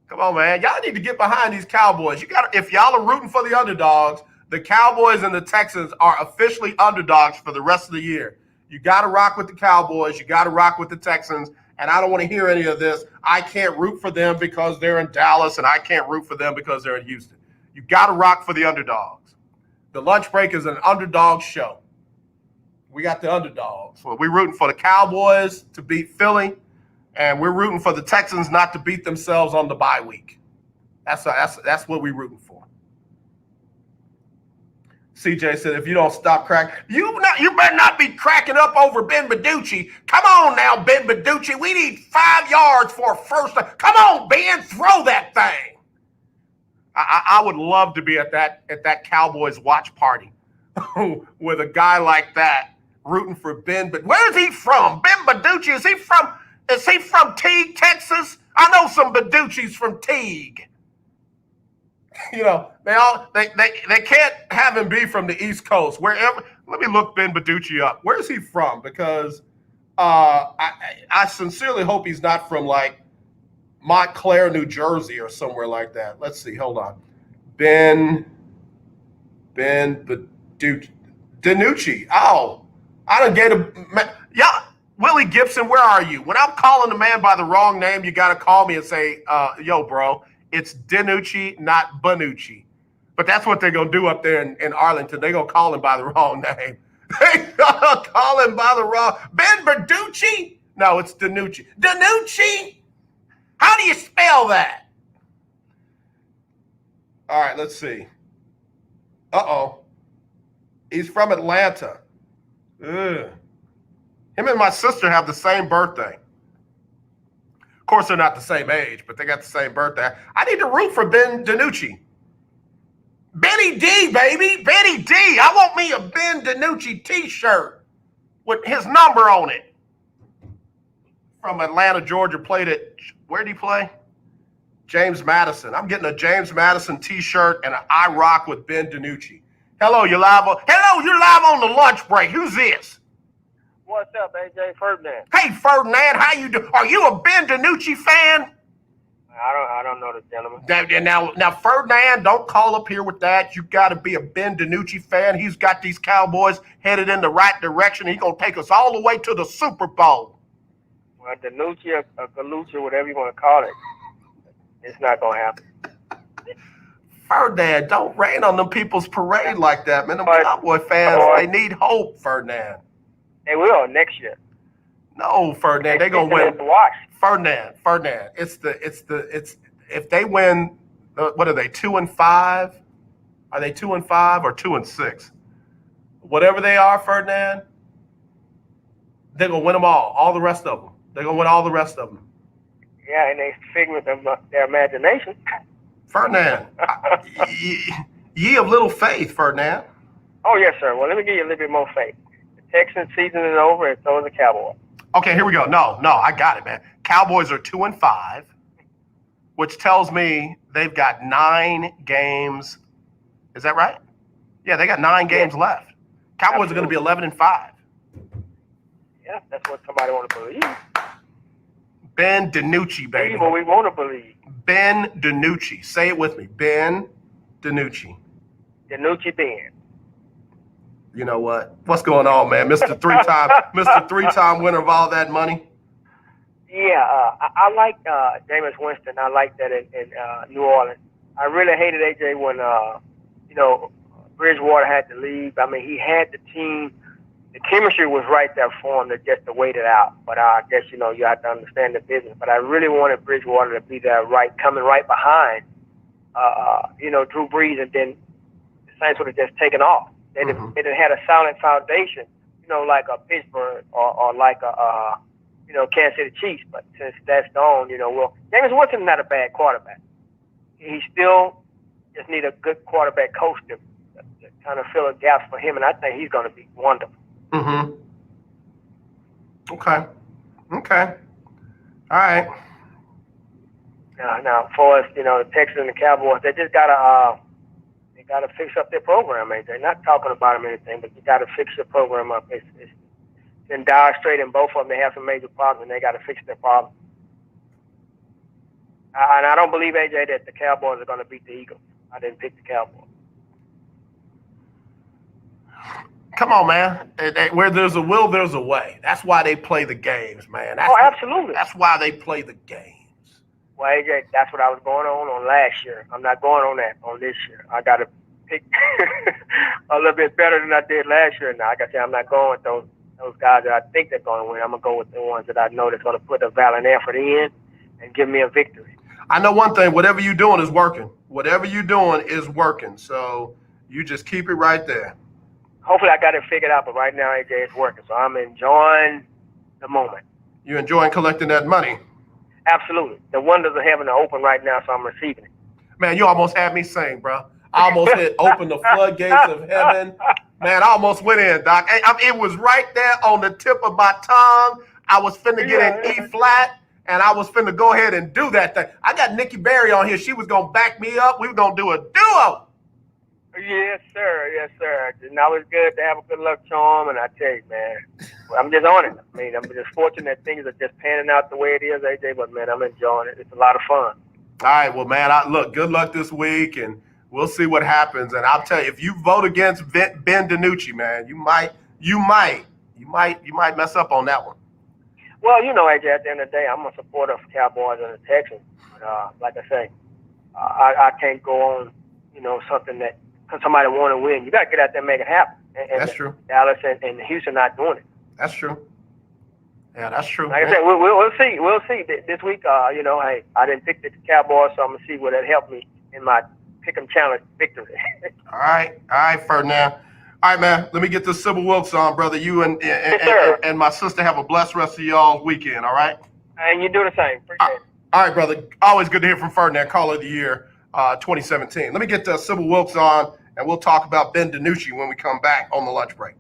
Come on, man. Y'all need to get behind these Cowboys. If y'all are rooting for the underdogs, the Cowboys and the Texans are officially underdogs for the rest of the year. You got to rock with the Cowboys. You got to rock with the Texans. And I don't want to hear any of this. I can't root for them because they're in Dallas, and I can't root for them because they're in Houston. You got to rock for the underdogs. The lunch break is an underdog show. We got the underdogs. Well, we're rooting for the Cowboys to beat Philly, and we're rooting for the Texans not to beat themselves on the bye week. That's what we're rooting for. CJ said, if you don't stop cracking, you better not be cracking up over Ben Beducci. Come on now, Ben Beducci. We need 5 yards for a first. Come on, Ben, throw that thing. I would love to be at that Cowboys watch party with a guy like that rooting for Ben. But where is he from? Ben Beducci, is he from Teague, Texas? I know some Beducci's from Teague. You know, they can't have him be from the East Coast. Wherever, let me look Ben Beducci up. Where is he from? Because I sincerely hope he's not from like Montclair, New Jersey, or somewhere like that. Let's see. Hold on. Ben Beducci. Oh, I don't get him. Yeah, Willie Gibson, where are you? When I'm calling a man by the wrong name, you got to call me and say, yo, bro. It's Dinucci, not Bonucci. But that's what they're going to do up there in Arlington. They're going to call him by the wrong name. They're going to call him by the wrong. Ben Beducci? No, it's Dinucci. Dinucci? How do you spell that? All right, let's see. Uh-oh. He's from Atlanta. Ugh. Him and my sister have the same birthday. Of course, they're not the same age, but they got the same birthday. I need to root for Ben DiNucci. Benny D, baby. Benny D. I want me a Ben DiNucci t-shirt with his number on it. From Atlanta, Georgia, played at, where did he play? James Madison. I'm getting a James Madison t-shirt and an I Rock with Ben DiNucci. Hello, you're live on the lunch break. Who's this? What's up, AJ Fernandez? Hey, Ferdinand, how you do? Are you a Ben DiNucci fan? I don't know the gentleman. Now, Ferdinand, don't call up here with that. You got to be a Ben DiNucci fan. He's got these Cowboys headed in the right direction. He's going to take us all the way to the Super Bowl. Well, DiNucci or Galucci, whatever you want to call it, it's not going to happen. Ferdinand, don't rain on them people's parade like that, man. Them Cowboy fans, they need hope, Ferdinand. They will next year. No, Ferdinand, they're going to win. Ferdinand, it's if they win, what are they, 2-5? Are they 2-5 or 2-6? Whatever they are, Ferdinand, they're gonna win them all the rest of them. They're gonna win all the rest of them. Yeah, and they figure them their imagination. Ferdinand, ye of little faith, Ferdinand. Oh yes, sir. Well, let me give you a little bit more faith. The Texans season is over, and so is the Cowboys. Okay, here we go. No, I got it, man. Cowboys are 2-5, which tells me they've got 9 games. Is that right? Yeah, they got 9 games left. Cowboys are going to be 11-5. Yeah, that's what somebody want to believe. Ben DiNucci, baby. What we want to believe. Ben DiNucci. Say it with me. Ben DiNucci. DiNucci Ben. You know what? What's going on, man? Mr. Three-time winner of all that money. Yeah, I like Jameis Winston. I like that in New Orleans. I really hated AJ when Bridgewater had to leave. I mean, he had the team. The chemistry was right there for him just to wait it out. But I guess you have to understand the business. But I really wanted Bridgewater to be there, coming right behind, Drew Brees, and then the Saints would have just taken off. They'd have had a solid foundation, like a Pittsburgh or like a Kansas City Chiefs. But since that's gone, Jameis Winston is not a bad quarterback. He still just need a good quarterback coach to kind of fill the gaps for him, and I think he's going to be wonderful. Mm-hmm. Okay. All right. Now, for us, the Texans and the Cowboys, they just gotta fix up their program. They're not talking about them or anything, but you gotta fix your program up. It's been dire straight in both of them. They have some major problems, and they gotta fix their problem. And I don't believe, AJ, that the Cowboys are going to beat the Eagles. I didn't pick the Cowboys. Come on, man. Where there's a will, there's a way. That's why they play the games, man. Absolutely. That's why they play the games. Well, AJ, that's what I was going on last year. I'm not going on that on this year. I got to pick a little bit better than I did last year. Now, like I said, I'm not going with those guys that I think they're going to win. I'm going to go with the ones that I know that's going to put a valiant effort in and give me a victory. I know one thing, whatever you're doing is working. Whatever you're doing is working. So you just keep it right there. Hopefully I got it figured out, but right now, AJ, it's working. So I'm enjoying the moment. You're enjoying collecting that money? Absolutely. The wonders of heaven are open right now, so I'm receiving it. Man, you almost had me sing, bro. I almost hit open the floodgates of heaven. Man, I almost went in, Doc. It was right there on the tip of my tongue. I was finna get an E flat. And I was finna go ahead and do that thing. I got Nikki Berry on here. She was going to back me up. We were going to do a duo. Yes, sir. Yes, sir. And I was good to have a good luck charm. And I tell you, man, I'm just on it. I mean, I'm just fortunate that things are just panning out the way it is, AJ. But, man, I'm enjoying it. It's a lot of fun. All right. Well, man, look, good luck this week. And we'll see what happens. And I'll tell you, if you vote against Ben DiNucci, man, you might mess up on that one. Well, AJ, at the end of the day, I'm a supporter of Cowboys and the Texans. But, like I say, I can't go on, something that because somebody want to win. You got to get out there and make it happen. And that's true. Dallas and Houston not doing it. That's true. Yeah, that's true. Like I said, we'll see. We'll see this week. Hey, I didn't pick the Cowboys, so I'm gonna see will that help me in my pick'em challenge victory. All right, Ferdinand. All right, man. Let me get this Sybil Wilkes on, brother. You and my sister have a blessed rest of y'all weekend. All right. And you do the same. Appreciate it. All right, brother. Always good to hear from Ferdinand, Caller of the Year 2017. Let me get Sybil Wilkes on, and we'll talk about Ben DiNucci when we come back on the lunch break.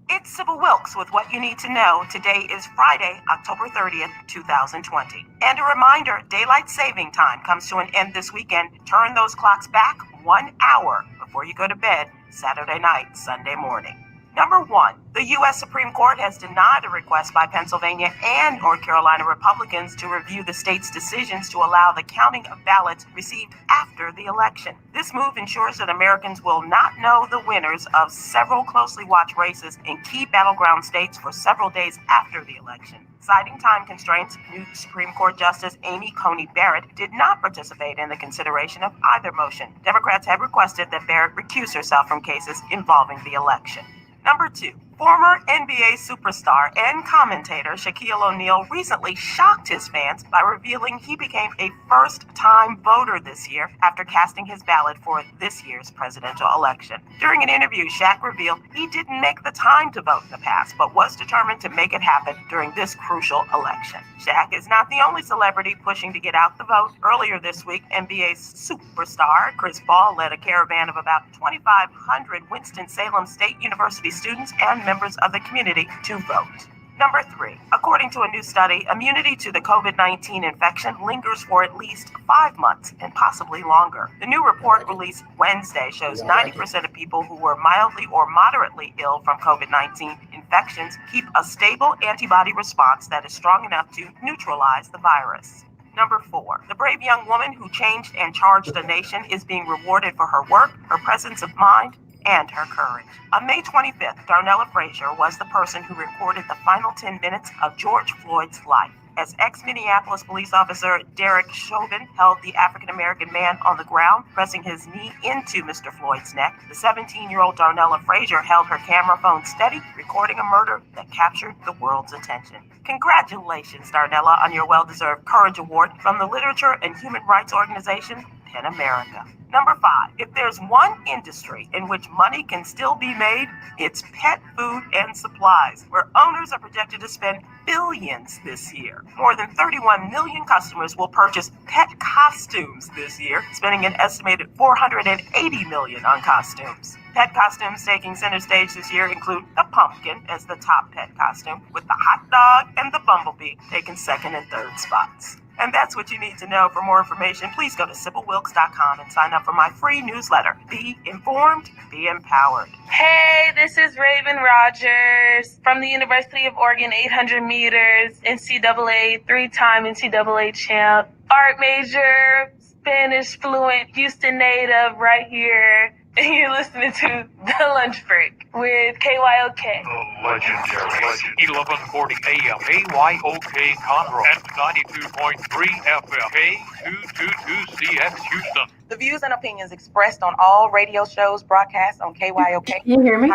It's Sybil Wilkes with what you need to know. Today is Friday, October 30th, 2020. And a reminder, daylight saving time comes to an end this weekend. Turn those clocks back 1 hour before you go to bed Saturday night, Sunday morning. Number one, the U.S. Supreme Court has denied a request by Pennsylvania and North Carolina Republicans to review the state's decisions to allow the counting of ballots received after the election. This move ensures that Americans will not know the winners of several closely watched races in key battleground states for several days after the election. Citing time constraints, new Supreme Court Justice Amy Coney Barrett did not participate in the consideration of either motion. Democrats have requested that Barrett recuse herself from cases involving the election. Number two, former NBA superstar and commentator Shaquille O'Neal recently shocked his fans by revealing he became a first-time voter this year after casting his ballot for this year's presidential election. During an interview, Shaq revealed he didn't make the time to vote in the past, but was determined to make it happen during this crucial election. Shaq is not the only celebrity pushing to get out the vote. Earlier this week, NBA superstar Chris Paul led a caravan of about 2,500 Winston-Salem State University students and members of the community to vote. Number three, according to a new study, immunity to the COVID-19 infection lingers for at least 5 months and possibly longer. The new report released Wednesday shows 90% of people who were mildly or moderately ill from COVID-19 infections keep a stable antibody response that is strong enough to neutralize the virus. Number four, the brave young woman who changed and charged a nation is being rewarded for her work, her presence of mind, and her courage. On May 25th, Darnella Frazier was the person who recorded the final 10 minutes of George Floyd's life. As ex-Minneapolis police officer Derek Chauvin held the African-American man on the ground, pressing his knee into Mr. Floyd's neck, the 17-year-old Darnella Frazier held her camera phone steady, recording a murder that captured the world's attention. Congratulations, Darnella, on your well-deserved Courage Award from the literature and human rights organization PEN America. Number five, if there's one industry in which money can still be made, it's pet food and supplies, where owners are projected to spend billions this year. More than 31 million customers will purchase pet costumes this year, spending an estimated $480 million on costumes. Pet costumes taking center stage this year include the pumpkin as the top pet costume, with the hot dog and the bumblebee taking second and third spots. And that's what you need to know. For more information, please go to SybilWilkes.com and sign up for my free newsletter. Be informed, be empowered. Hey, this is Raven Rogers from the University of Oregon 800 meters, NCAA, 3-time NCAA champ, art major, Spanish fluent, Houston native right here. And you're listening to The Lunch Break with KYOK. The legendary 1140 AM KYOK Conroe and 92.3 FM K222CX Houston. The views and opinions expressed on all radio shows broadcast on KYOK. Can you hear me?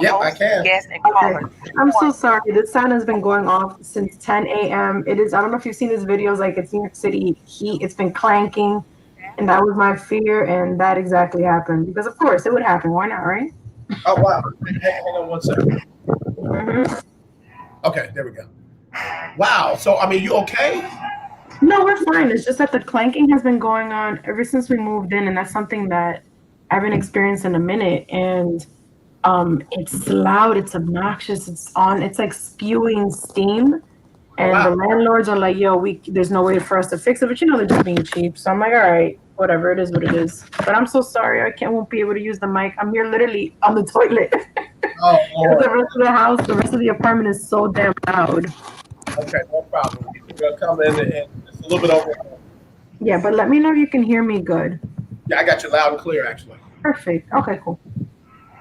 Yep, I can. Guests and callers. I'm so sorry. This sound has been going off since 10 a.m. It is, I don't know if you've seen these videos, like it's New York City heat. It's been clanking. And that was my fear, and that exactly happened. Because, of course, it would happen. Why not, right? Oh, wow. Hang on one second. Okay, there we go. Wow. So, I mean, you okay? No, we're fine. It's just that the clanking has been going on ever since we moved in, and that's something that I haven't experienced in a minute. And it's loud. It's obnoxious. It's like spewing steam. And the landlords are like, yo, there's no way for us to fix it. But, they're just being cheap. So I'm like, all right. Whatever, it is what it is. But I'm so sorry, won't be able to use the mic. I'm here literally on the toilet. Oh, the rest of the house, the rest of the apartment is so damn loud. Okay, no problem. We're gonna come in and it's a little bit over. Yeah, but let me know if you can hear me good. Yeah, I got you loud and clear, actually. Perfect. Okay, cool.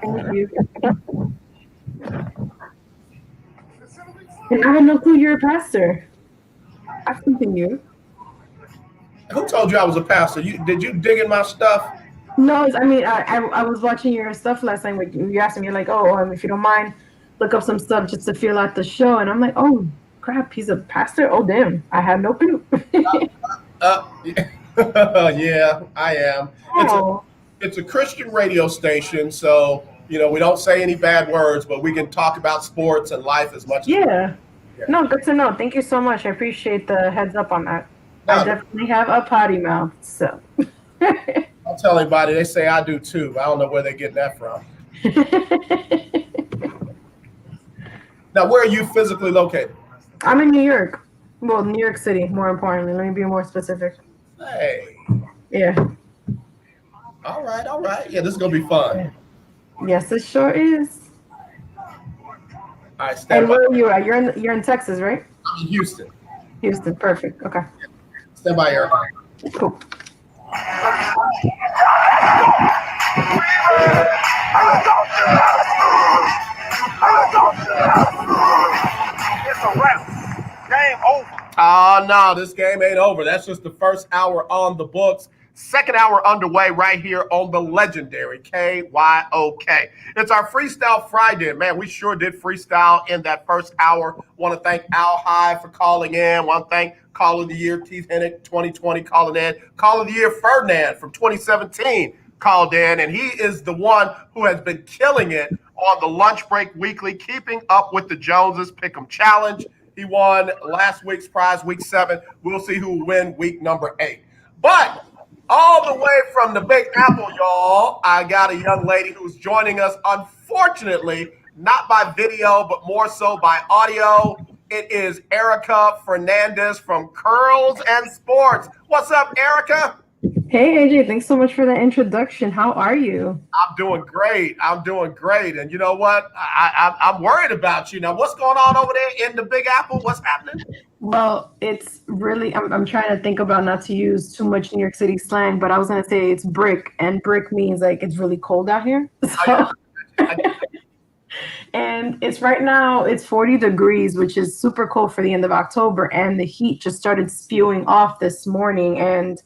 Thank you. And I had no clue you're a pastor. I continue. Who told you I was a pastor? Did you dig in my stuff? No, I was watching your stuff last night. You asked me, you're like, if you don't mind, look up some stuff just to feel out the show. And I'm like, oh, crap, he's a pastor? Oh, damn, I have no clue. Yeah, I am. It's a Christian radio station, so, we don't say any bad words, but we can talk about sports and life as much as we can. No, good to know. Thank you so much. I appreciate the heads up on that. I definitely have a potty mouth, so. I'll tell anybody. They say I do too. I don't know where they're getting that from. Now, where are you physically located? I'm in New York. Well, New York City, more importantly. Let me be more specific. Hey. Yeah. All right. Yeah, this is going to be fun. Yes, it sure is. All right, stand And by. where are you at? You're in Texas, right? I'm in Houston. Houston, perfect. Okay. Stand by, Eric. Cool. It's a wrap. Game over. Oh, no, this game ain't over. That's just the first hour on the books. Second hour underway right here on the legendary KYOK. It's our Freestyle Friday. Man, we sure did freestyle in that first hour. Want to thank Al High for calling in. Want to thank Call of the Year Keith Hennick, 2020 calling in. Call of the Year Fernandez from 2017 called in. And he is the one who has been killing it on the Lunch Break Weekly, keeping up with the Joneses Pick'em Challenge. He won last week's prize, week 7. We'll see who will win week number 8. But all the way from the Big Apple, y'all, I got a young lady who's joining us, unfortunately, not by video, but more so by audio. It is Ericka Fernandez from Curls and Sports. What's up, Ericka? Hey, AJ, thanks so much for that introduction. How are you? I'm doing great. And you know what? I'm worried about you. Now, what's going on over there in the Big Apple? What's happening? Well, it's really, I'm trying to think about not to use too much New York City slang, but I was going to say it's brick, and brick means like it's really cold out here. So, and it's right now, it's 40 degrees, which is super cold for the end of October. And the heat just started spewing off this morning. And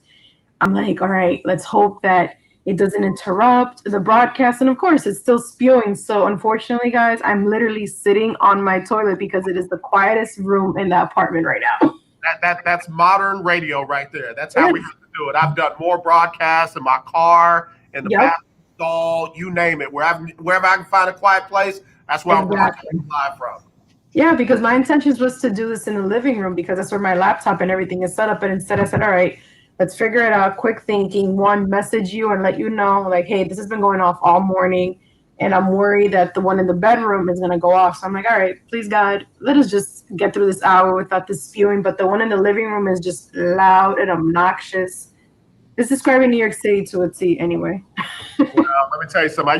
I'm like, all right, let's hope that it doesn't interrupt the broadcast. And of course, it's still spewing. So unfortunately, guys, I'm literally sitting on my toilet because it is the quietest room in the apartment right now. That's modern radio right there. That's how we have to do it. I've done more broadcasts in my car, in the bathroom stall, you name it. Wherever I can find a quiet place, that's where I'm broadcasting live from. Yeah, because my intentions was to do this in the living room because that's where my laptop and everything is set up. But instead I said, all right, let's figure it out. Quick thinking. One, message you and let you know, like, hey, this has been going off all morning, and I'm worried that the one in the bedroom is going to go off. So I'm like, all right, please, God, let us just get through this hour without this spewing. But the one in the living room is just loud and obnoxious. It's describing New York City to a T anyway. Well, let me tell you something.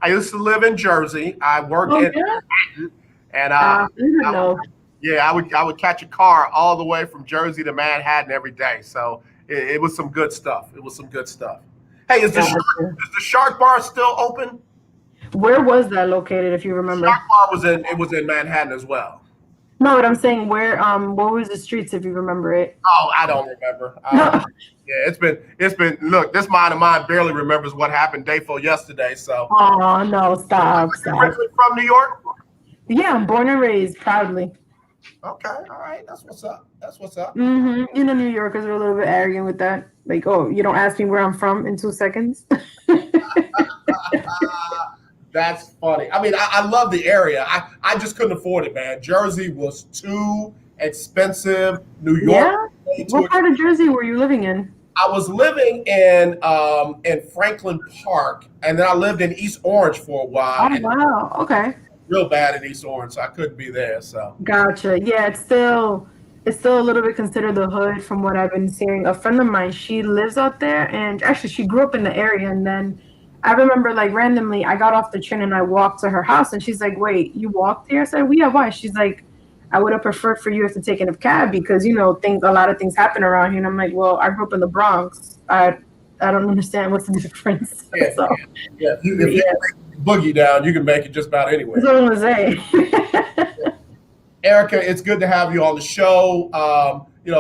I used to live in Jersey. I worked in Manhattan, and I would catch a car all the way from Jersey to Manhattan every day. So it was some good stuff. Hey, is the Shark Bar still open? Where was that located, if you remember? Shark Bar was in Manhattan as well. No, but I'm saying where what was the streets, if you remember it? Oh, I don't remember. Yeah, it's been look, this mind of mine barely remembers what happened day before yesterday. So oh no, stop. Originally from New York? Yeah, I'm born and raised proudly. Okay, all right, that's what's up. Mm-hmm. You know, New Yorkers are a little bit arrogant with that. Like, oh, you don't ask me where I'm from in 2 seconds. That's funny. I mean, I love the area. I just couldn't afford it, man. Jersey was too expensive. New York. Yeah? What part of Jersey were you living in? I was living in Franklin Park, and then I lived in East Orange for a while. Oh, wow. Okay. Real bad in East Orange, so I couldn't be there. So gotcha. Yeah, it's still a little bit considered the hood from what I've been hearing. A friend of mine, she lives out there, and actually she grew up in the area, and then I remember, like, randomly, I got off the train and I walked to her house, and she's like, wait, you walked here? I said, well, yeah, why? She's like, I would have preferred for you to take in a cab because, you know, a lot of things happen around here. And I'm like, well, I grew up in the Bronx. I don't understand what's the difference. Yeah, so, yeah. If you boogie down, you can make it just about anywhere. That's what I'm going to say. Ericka, it's good to have you on the show.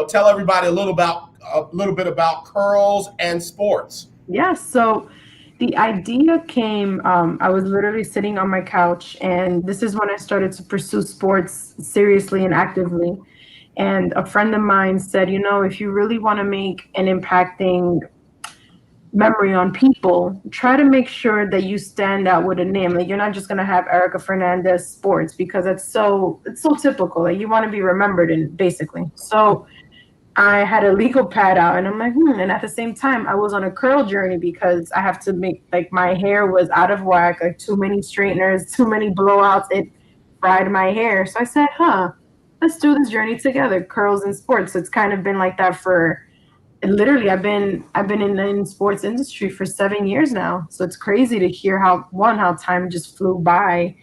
Tell everybody a little bit about Curls and Sports. Yeah, so the idea came, I was literally sitting on my couch, and this is when I started to pursue sports seriously and actively. And a friend of mine said, you know, if you really want to make an impacting memory on people, try to make sure that you stand out with a name. Like, you're not just going to have Ericka Fernandez Sports because it's so typical. Like, you want to be remembered, and basically. So I had a legal pad out, and I'm like, and at the same time, I was on a curl journey because I have to make, like, my hair was out of whack, like too many straighteners, too many blowouts. It fried my hair. So I said, let's do this journey together, Curls and Sports. It's kind of been like that for, literally, I've been in the sports industry for 7 years now. So it's crazy to hear how time just flew by,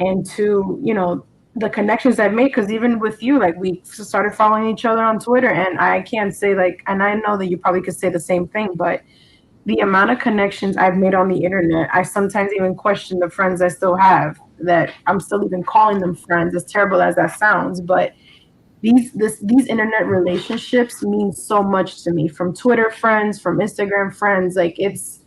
and two, you know, the connections I've made, because even with you, like we started following each other on Twitter, and I can't say like, and I know that you probably could say the same thing, but the amount of connections I've made on the internet, I sometimes even question the friends I still have, that I'm still even calling them friends, as terrible as that sounds. But these internet relationships mean so much to me, from Twitter friends, from Instagram friends. Like, it's,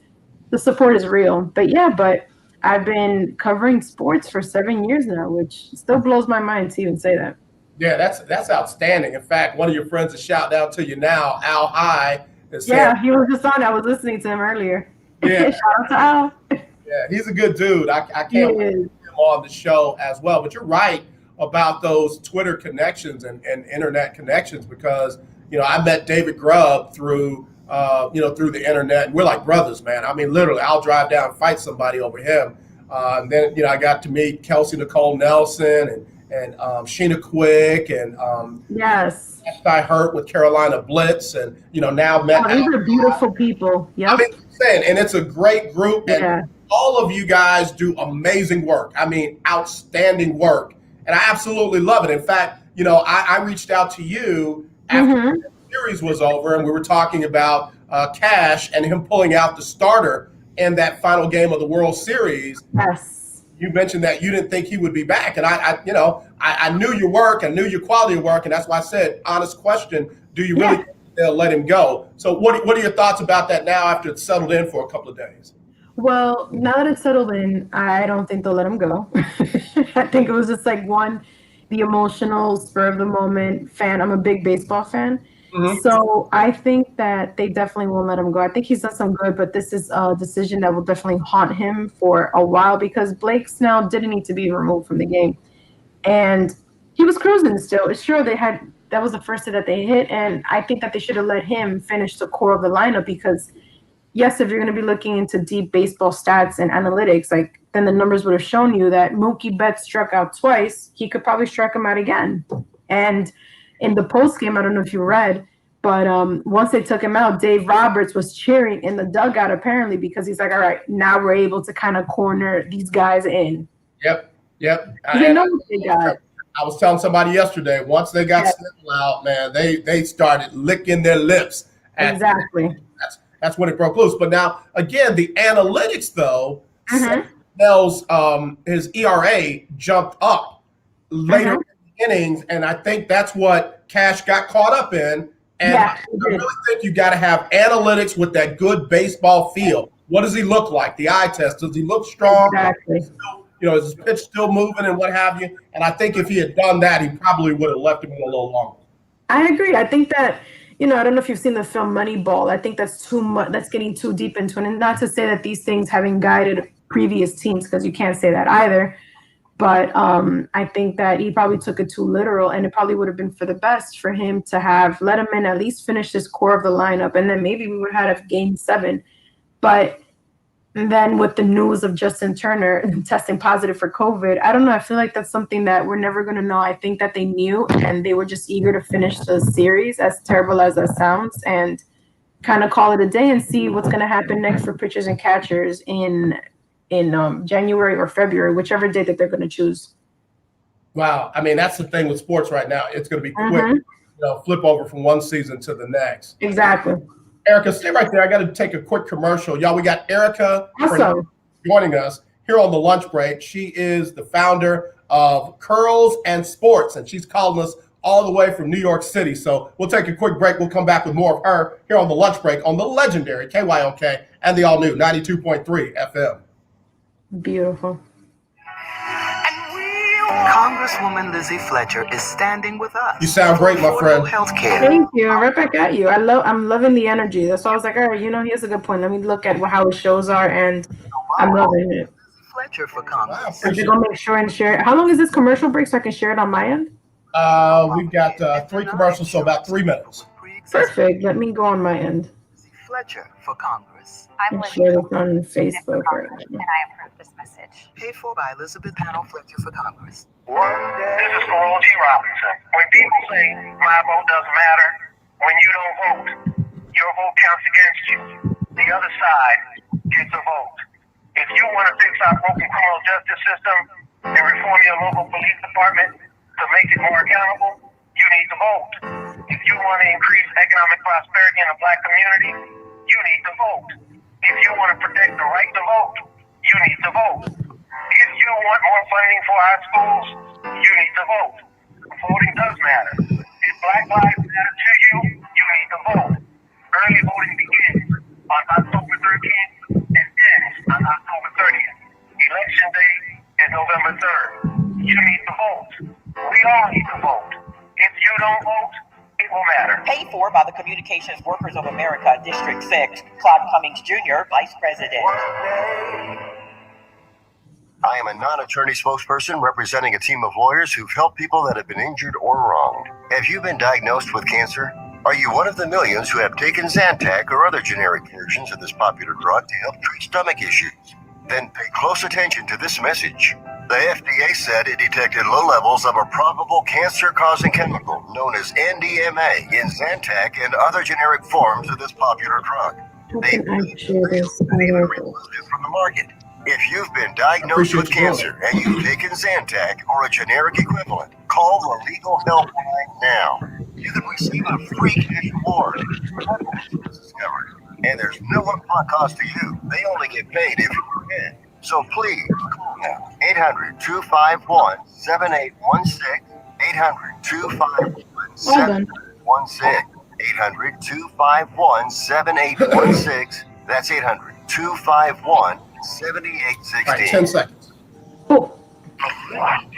the support is real. But yeah, but I've been covering sports for 7 years now, which still blows my mind to even say that. Yeah, that's outstanding. In fact, one of your friends is shouting out to you now, Al High, is saying, Yeah, he was just on. I was listening to him earlier. yeah, Shout out to Al. yeah, he's a good dude. I He can't wait to is. get him on the show as well. But you're right about those Twitter connections and internet connections, because I met David Grubb through through the internet. We're like brothers, man. I mean, literally, I'll drive down and fight somebody over him. And then I got to meet Kelsey Nicole Nelson and Sheena Quick and Yes. I Hurt with Carolina Blitz, and now met. Oh, these are beautiful people. Yep. I mean, saying, and it's a great group, and Yeah. all of you guys do amazing work. I mean, outstanding work, and I absolutely love it. In fact, I reached out to you after the series was over, and we were talking about Cash and him pulling out the starter in that final game of the World Series. Yes. You mentioned that you didn't think he would be back, and I knew your work, I knew your quality of work, and that's why I said, honest question: do you really think they'll let him go? So, what are your thoughts about that now after it's settled in for a couple of days? Well, now that it's settled in, I don't think they'll let him go. I think it was just like the emotional spur of the moment fan. I'm a big baseball fan. So I think that they definitely won't let him go. I think he's done some good, but this is a decision that will definitely haunt him for a while, because Blake Snell didn't need to be removed from the game. And he was cruising still. It's true that was the first hit that they hit, and I think that they should have let him finish the core of the lineup, because yes, if you're going to be looking into deep baseball stats and analytics, like, then the numbers would have shown you that Mookie Betts struck out twice. He could probably strike him out again. And in the post game, I don't know if you read, but once they took him out, Dave Roberts was cheering in the dugout apparently, because he's like, all right, now we're able to kind of corner these guys in. Yep. They know what they got. I was telling somebody yesterday, once they got Snell out, man, they started licking their lips. Exactly. That's when it broke loose. But now, again, the analytics, though, Snell's his ERA jumped up later in the innings, and I think that's what Cash got caught up in. And I really think you got to have analytics with that good baseball feel. What does he look like? The eye test. Does he look strong? Exactly. Is his pitch still moving and what have you? And I think if he had done that, he probably would have left him in a little longer. I agree. I think that, I don't know if you've seen the film Moneyball. I think that's too much. That's getting too deep into it. And not to say that these things haven't guided previous teams, because you can't say that either. But I think that he probably took it too literal, and it probably would have been for the best for him to have let him in, at least finish this core of the lineup, and then maybe we would have had a game 7. But then with the news of Justin Turner testing positive for COVID, I don't know. I feel like that's something that we're never going to know. I think that they knew, and they were just eager to finish the series, as terrible as that sounds, and kind of call it a day and see what's going to happen next for pitchers and catchers in January or February, whichever day that they're going to choose. Wow. I mean, that's the thing with sports right now. It's going to be quick, flip over from one season to the next. Exactly. Ericka, stay right there. I got to take a quick commercial. Y'all, we got Ericka joining us here on the lunch break. She is the founder of Curls and Sports, and she's calling us all the way from New York City. So we'll take a quick break. We'll come back with more of her here on the lunch break on the legendary KYOK and the all-new 92.3 FM. Beautiful. Congresswoman Lizzie Fletcher is standing with us. You sound great, my friend. Healthcare. Thank you. Right back at you. I'm loving the energy. That's why I was like, all right, he has a good point. Let me look at how his shows are, and I'm loving it. Fletcher for Congress. So you're gonna make sure and share it. How long is this commercial break so I can share it on my end? We've got 3 commercials, so about 3 minutes. Perfect. Let me go on my end. Fletcher for Congress. I'm Share this on Facebook right now. and I approve this message. Paid for by Elizabeth Panel Fletcher for Congress. This is Earl G. Robinson. When people say my vote doesn't matter, when you don't vote, your vote counts against you. The other side gets a vote. If you want to fix our broken criminal justice system and reform your local police department to make it more accountable, you need to vote. If you want to increase economic prosperity in the black community, you need to vote. If you want to protect the right to vote, you need to vote. If you want more funding for our schools, you need to vote. Voting does matter. If Black Lives Matter to you, you need to vote. Early voting begins on October 13th and ends on October 30th. Election day is November 3rd. You need to vote. We all need to vote. If you don't vote, it will matter. Paid for by the Communications Workers of America, District 6, Claude Cummings Jr., Vice President. I am a non-attorney spokesperson representing a team of lawyers who've helped people that have been injured or wronged. Have you been diagnosed with cancer? Are you one of the millions who have taken Zantac or other generic versions of this popular drug to help treat stomach issues? Then pay close attention to this message. The FDA said it detected low levels of a probable cancer-causing chemical known as NDMA in Zantac and other generic forms of this popular drug. They even removed it from the market. If you've been diagnosed with cancer and you've taken Zantac or a generic equivalent, call the legal helpline now. You can receive a free cash reward if medical insurance is covered. And there's no upfront cost to you. They only get paid if you're in. So please, call now. 800-251-7816. 800-251-7816. 800-251-7816. That's 800-251-7816. 7816. 10 seconds. KYOK,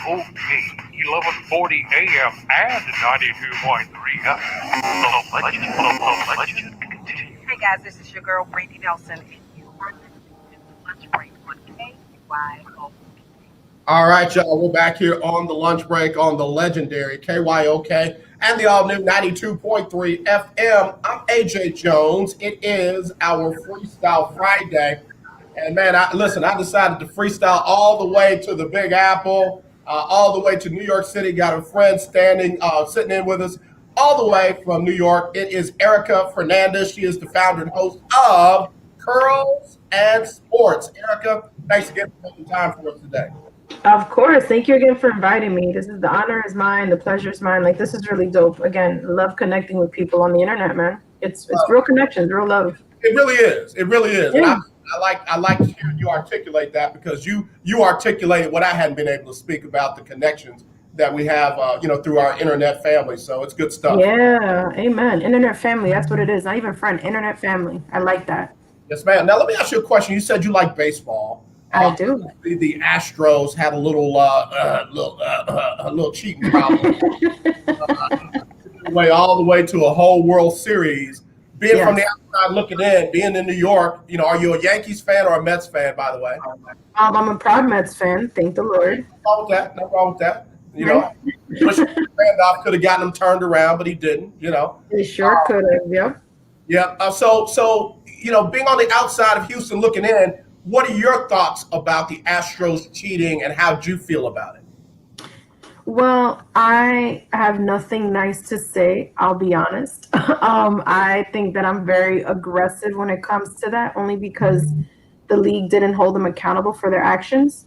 1140 AM and 92.3 FM. Hey guys, this is your girl Brandy Nelson, and you are listening to the Lunch Break on KYOK. All right, y'all. We're back here on the lunch break on the legendary KYOK and the all-new 92.3 FM. I'm AJ Jones. It is our Freestyle Friday. And, man, I decided to freestyle all the way to the Big Apple, all the way to New York City. Got a friend sitting in with us all the way from New York. It is Ericka Fernandez. She is the founder and host of Curls and Sports. Ericka, thanks again for taking time for us today. Of course. Thank you again for inviting me. The honor is mine. The pleasure is mine. Like, this is really dope. Again, love connecting with people on the internet, man. It's real connections, real love. It really is. It really is. Yeah. And I like hearing you articulate that, because you articulated what I hadn't been able to speak about, the connections that we have, through our internet family. So it's good stuff. Yeah. Amen. Internet family. That's what it is. Not even friend. Internet family. I like that. Yes, ma'am. Now let me ask you a question. You said you like baseball. I do. The Astros had a little cheating problem. All the way to a whole World Series. Being from the outside looking in, being in New York, are you a Yankees fan or a Mets fan, by the way? I'm a proud Mets fan. Thank the Lord. No wrong with that. Randolph could have gotten him turned around, but he didn't. He sure could have. Yep. Yeah. So being on the outside of Houston looking in, what are your thoughts about the Astros cheating, and how'd you feel about it? Well, I have nothing nice to say, I'll be honest. I think that I'm very aggressive when it comes to that, only because the league didn't hold them accountable for their actions.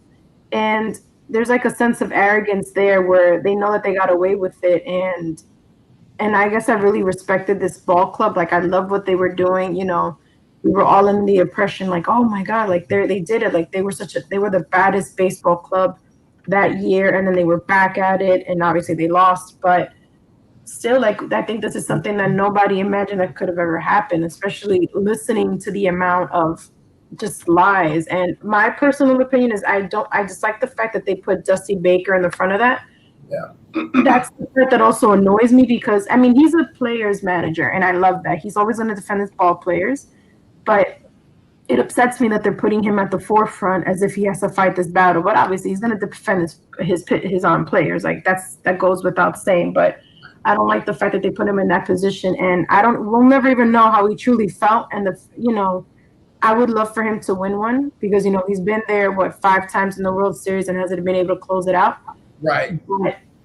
And there's like a sense of arrogance there where they know that they got away with it. And I guess I really respected this ball club. Like, I love what they were doing. We were all in the oppression, like, oh my God, like they did it. Like, they were the baddest baseball club that year, and then they were back at it, and obviously they lost, but still, like, I think this is something that nobody imagined that could have ever happened, especially listening to the amount of just lies. And my personal opinion is I just like the fact that they put Dusty Baker in the front of that. Yeah. That's the part that also annoys me, because he's a player's manager, and I love that. He's always going to defend his ball players, but it upsets me that they're putting him at the forefront as if he has to fight this battle. But obviously, he's going to defend his own players. Like, that goes without saying. But I don't like the fact that they put him in that position, and we'll never even know how he truly felt. And I would love for him to win one, because he's been there 5 times in the World Series and hasn't been able to close it out. Right.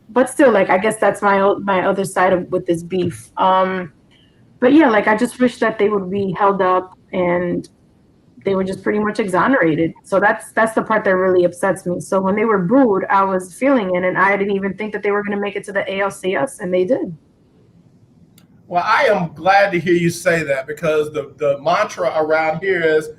But still, like, I guess that's my other side with this beef. But yeah, like, I just wish that they would be held up and they were just pretty much exonerated. So that's the part that really upsets me. So when they were booed, I was feeling it, and I didn't even think that they were going to make it to the ALCS, and they did. Well, I am glad to hear you say that, because the mantra around here is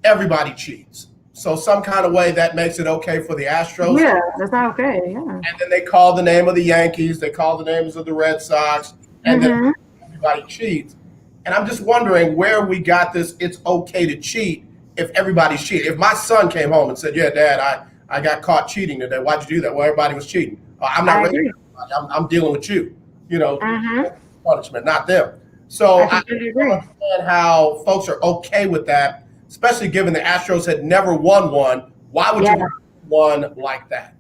everybody cheats. So some kind of way that makes it okay for the Astros. Yeah, that's not okay. Yeah. And then they call the name of the Yankees, they call the names of the Red Sox, and then everybody cheats. And I'm just wondering where we got this it's okay to cheat if everybody's cheating. If my son came home and said, yeah, Dad, I got caught cheating today. Why'd you do that? Well, everybody was cheating. I'm not raising everybody. I'm dealing with you. Punishment, not them. So I don't understand how folks are okay with that, especially given the Astros had never won one. Why would you want one like that?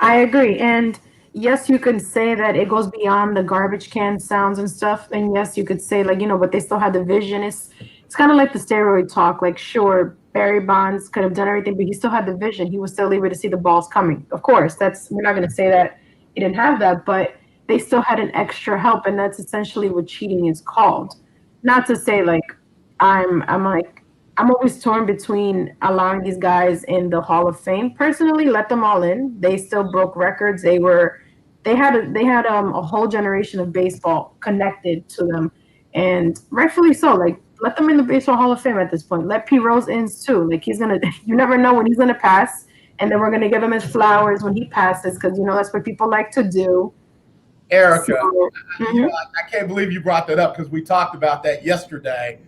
I agree. And yes, you could say that it goes beyond the garbage can sounds and stuff. And yes, you could say but they still had the vision. It's kind of like the steroid talk. Like, sure, Barry Bonds could have done everything, but he still had the vision. He was still able to see the balls coming. Of course, we're not going to say that he didn't have that, but they still had an extra help, and that's essentially what cheating is called. Not to say I'm always torn between allowing these guys in the Hall of Fame. Personally, let them all in. They still broke records. They had a whole generation of baseball connected to them, and rightfully so. Let them in the Baseball Hall of Fame at this point. Let Pete Rose in too. You never know when he's gonna pass, and then we're gonna give him his flowers when he passes, because that's what people like to do. Ericka, I can't believe you brought that up, because we talked about that yesterday.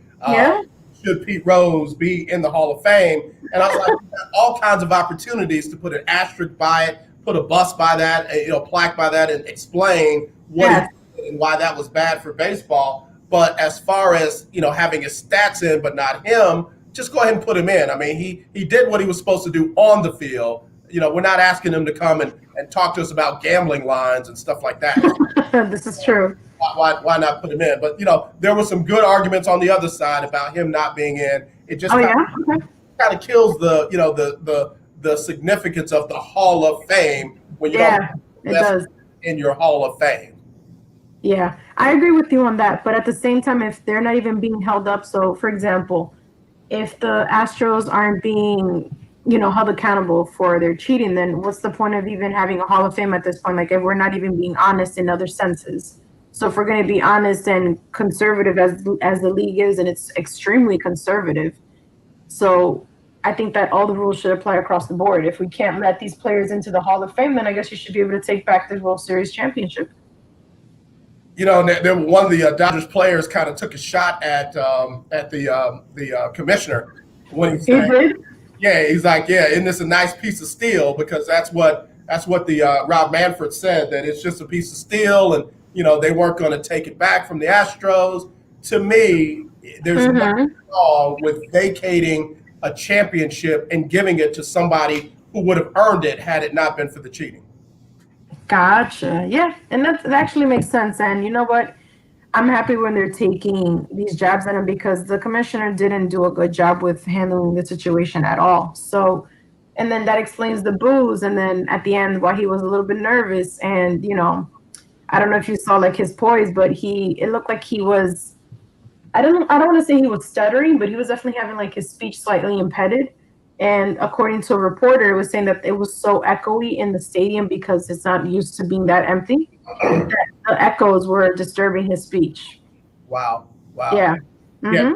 Should Pete Rose be in the Hall of Fame? And I was like, we've got all kinds of opportunities to put an asterisk by it, put a bust by that, plaque by that, and explain what he did and why that was bad for baseball. But as far as having his stats in, but not him, just go ahead and put him in. I mean, he did what he was supposed to do on the field. We're not asking him to come and talk to us about gambling lines and stuff like that. This is true. Why not put him in? But there were some good arguments on the other side about him not being in. It just kind of kills the significance of the Hall of Fame when you don't invest in your Hall of Fame. Yeah, I agree with you on that. But at the same time, if they're not even being held up, so for example, if the Astros aren't being held accountable for their cheating, then what's the point of even having a Hall of Fame at this point? If we're not even being honest in other senses. So if we're going to be honest and conservative as the league is, and it's extremely conservative. So I think that all the rules should apply across the board. If we can't let these players into the Hall of Fame, then I guess you should be able to take back the World Series championship. One of the Dodgers players kind of took a shot at the commissioner when he said, "Yeah, he's like, yeah, isn't this a nice piece of steel?" Because that's what the Rob Manfred said, that it's just a piece of steel, and they weren't going to take it back from the Astros. To me, there's nothing wrong with vacating a championship and giving it to somebody who would have earned it had it not been for the cheating. Gotcha. Yeah, and that actually makes sense. And you know what? I'm happy when they're taking these jabs at him, because the commissioner didn't do a good job with handling the situation at all. So, and then that explains the boos. And then at the end, why he was a little bit nervous. And, I don't know if you saw his poise, but it looked like he was, I don't want to say he was stuttering, but he was definitely having his speech slightly impeded. And according to a reporter, it was saying that it was so echoey in the stadium because it's not used to being that empty. That the echoes were disturbing his speech. Wow. Yeah. Yeah.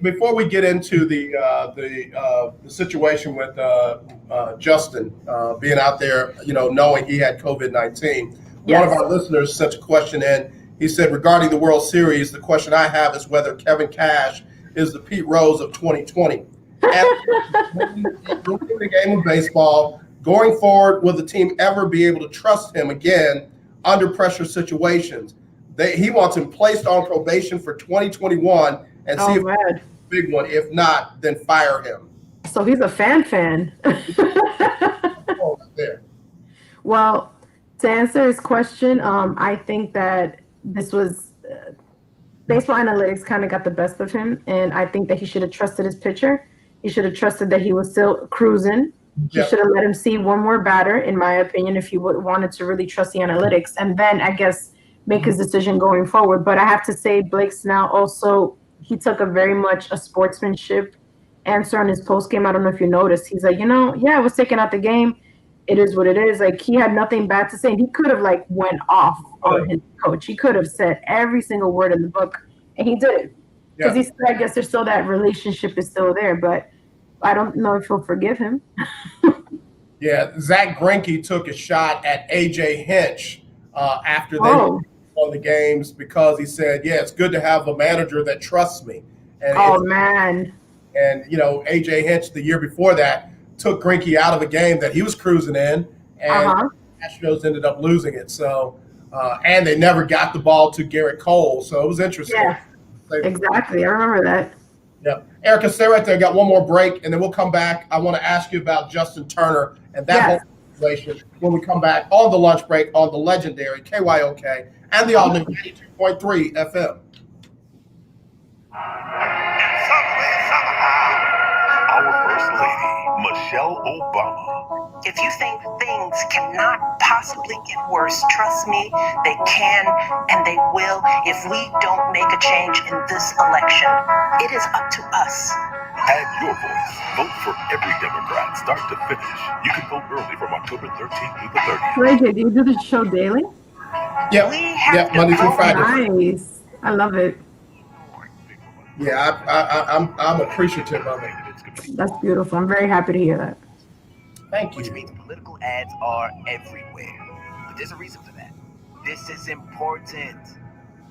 Before we get into the situation with Justin being out there, knowing he had COVID-19, one of our listeners sent a question in. He said, regarding the World Series, the question I have is whether Kevin Cash is the Pete Rose of 2020. And the game of baseball, going forward, will the team ever be able to trust him again under pressure situations? He wants him placed on probation for 2021 and see if it's a big one. If not, then fire him. So he's a fan. Well, to answer his question, I think that this was baseball analytics kind of got the best of him, and I think that he should have trusted his pitcher. He should have trusted that he was still cruising. He should have let him see one more batter, in my opinion, if he wanted to really trust the analytics, and then I guess make his decision going forward. But I have to say, Blake Snell also, he took a very much a sportsmanship answer on his post game. I don't know if you noticed. He's like, yeah, I was taking out the game. It is what it is. Like, he had nothing bad to say. And he could have like went off on his coach. He could have said every single word in the book, and he didn't. Because he said, I guess there's still that relationship is still there, but I don't know if he'll forgive him. Yeah, Zach Greinke took a shot at AJ Hinch after they won the games because he said, "Yeah, it's good to have a manager that trusts me." And man! And AJ Hinch the year before that took Greinke out of a game that he was cruising in, and Astros ended up losing it. So, and they never got the ball to Garrett Cole, so it was interesting. Yeah, exactly. I remember that. Yeah, Ericka, stay right there. Got one more break, and then we'll come back. I want to ask you about Justin Turner and that whole situation when we come back on the lunch break on the legendary KYOK and the all-new 92.3 FM. Our First Lady, Michelle Obama. If you think things cannot possibly get worse, trust me, they can and they will if we don't make a change in this election. It is up to us. Add your voice. Vote for every Democrat, start to finish. You can vote early from October 13th through the 30th. AJ, do you do the show daily? Yeah, Monday through Friday. Nice. I love it. Yeah, I'm appreciative of it. That's beautiful. I'm very happy to hear that. Thank you. Which means political ads are everywhere. But there's a reason for that. This is important.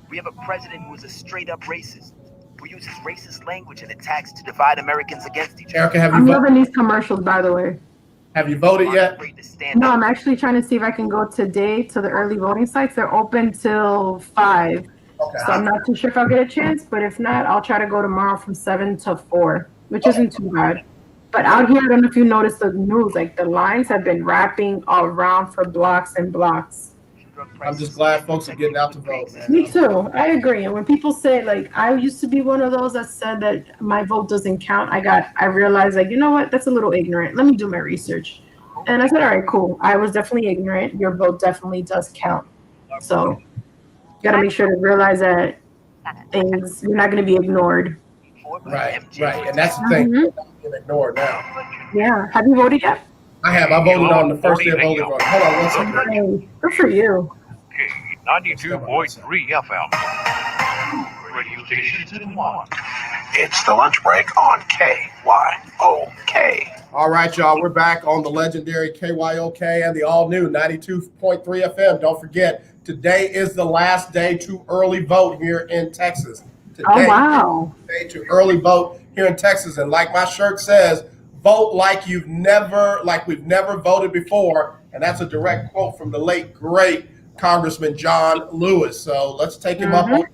We have a president who is a straight-up racist, who uses racist language and attacks to divide Americans against each other. Ericka, I'm loving these commercials, by the way. Have you voted yet? No, I'm actually trying to see if I can go today to the early voting sites. They're open till 5. Okay. So I'm not too sure if I'll get a chance, but if not, I'll try to go tomorrow from 7 to 4, which isn't too bad. But out here, I don't know if you noticed the news, like the lines have been wrapping all around for blocks and blocks. I'm just glad folks are getting out to vote, man. Me too. I agree. And when people say, like, I used to be one of those that said that my vote doesn't count, I realized, like, you know what? That's a little ignorant. Let me do my research. And I said, all right, cool. I was definitely ignorant. Your vote definitely does count. So you got to make sure to realize that you're not going to be ignored. Right. And that's the thing. Being ignored now. Yeah. Have you voted yet? I have. I voted on the first day of voting. Hold on one second. Good for you. 92.3 FM. Radio stations in one. It's the lunch break on KYOK. All right, y'all. We're back on the legendary KYOK and the all-new 92.3 FM. Don't forget, today is the last day to early vote here in Texas. Today, wow. Day to early vote here in Texas. And like my shirt says, vote like we've never voted before. And that's a direct quote from the late, great Congressman John Lewis. So let's take him up on it.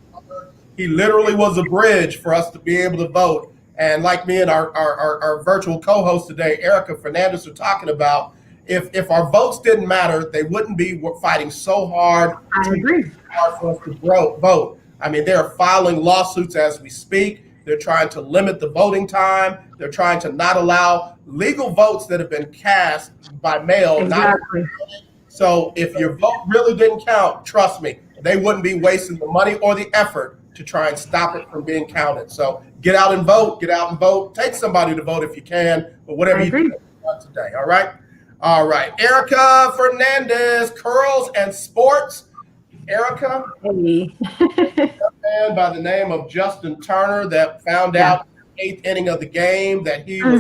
He literally was a bridge for us to be able to vote. And like me and our virtual co-host today, Ericka Fernandez, are talking about, if our votes didn't matter, they wouldn't be fighting so hard. I agree. Hard for us to vote. I mean, they're filing lawsuits as we speak. They're trying to limit the voting time. They're trying to not allow legal votes that have been cast by mail. Exactly. So if your vote really didn't count, trust me, they wouldn't be wasting the money or the effort to try and stop it from being counted. So get out and vote. Get out and vote. Take somebody to vote if you can, but whatever you do today. All right. Ericka Fernandez, Curls and Sports. Ericka, hey. A man by the name of Justin Turner that found out in the 8th inning of the game that he was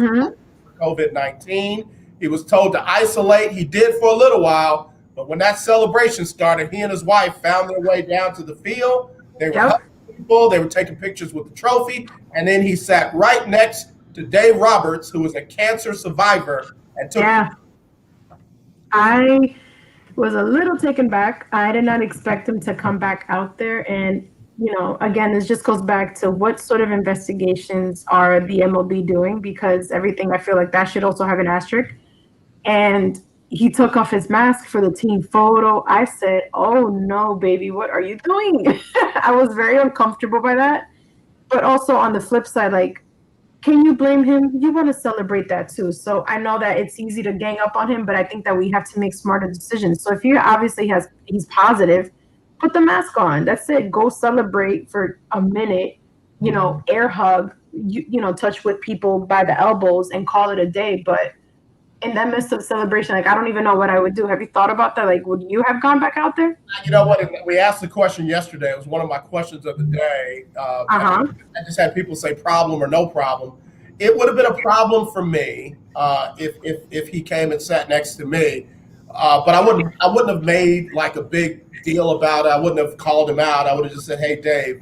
COVID-19. He was told to isolate. He did for a little while, but when that celebration started, he and his wife found their way down to the field. They were hugging people. They were taking pictures with the trophy, and then he sat right next to Dave Roberts, who was a cancer survivor, and took. Yeah. I was a little taken back. I did not expect him to come back out there. And, again, this just goes back to what sort of investigations are the MLB doing, because everything, I feel like that should also have an asterisk. And he took off his mask for the team photo. I said, oh, no, baby, what are you doing? I was very uncomfortable by that. But also on the flip side, like, can you blame him? You want to celebrate that too. So I know that it's easy to gang up on him, but I think that we have to make smarter decisions. So if he obviously he's positive, put the mask on. That's it. Go celebrate for a minute, air hug, touch with people by the elbows and call it a day. But in that midst of celebration, like, I don't even know what I would do. Have you thought about that? Like, would you have gone back out there? You know what? We asked the question yesterday. It was one of my questions of the day. I just had people say problem or no problem. It would have been a problem for me if he came and sat next to me, but I wouldn't have made like a big deal about it. I wouldn't have called him out. I would have just said, "Hey, Dave,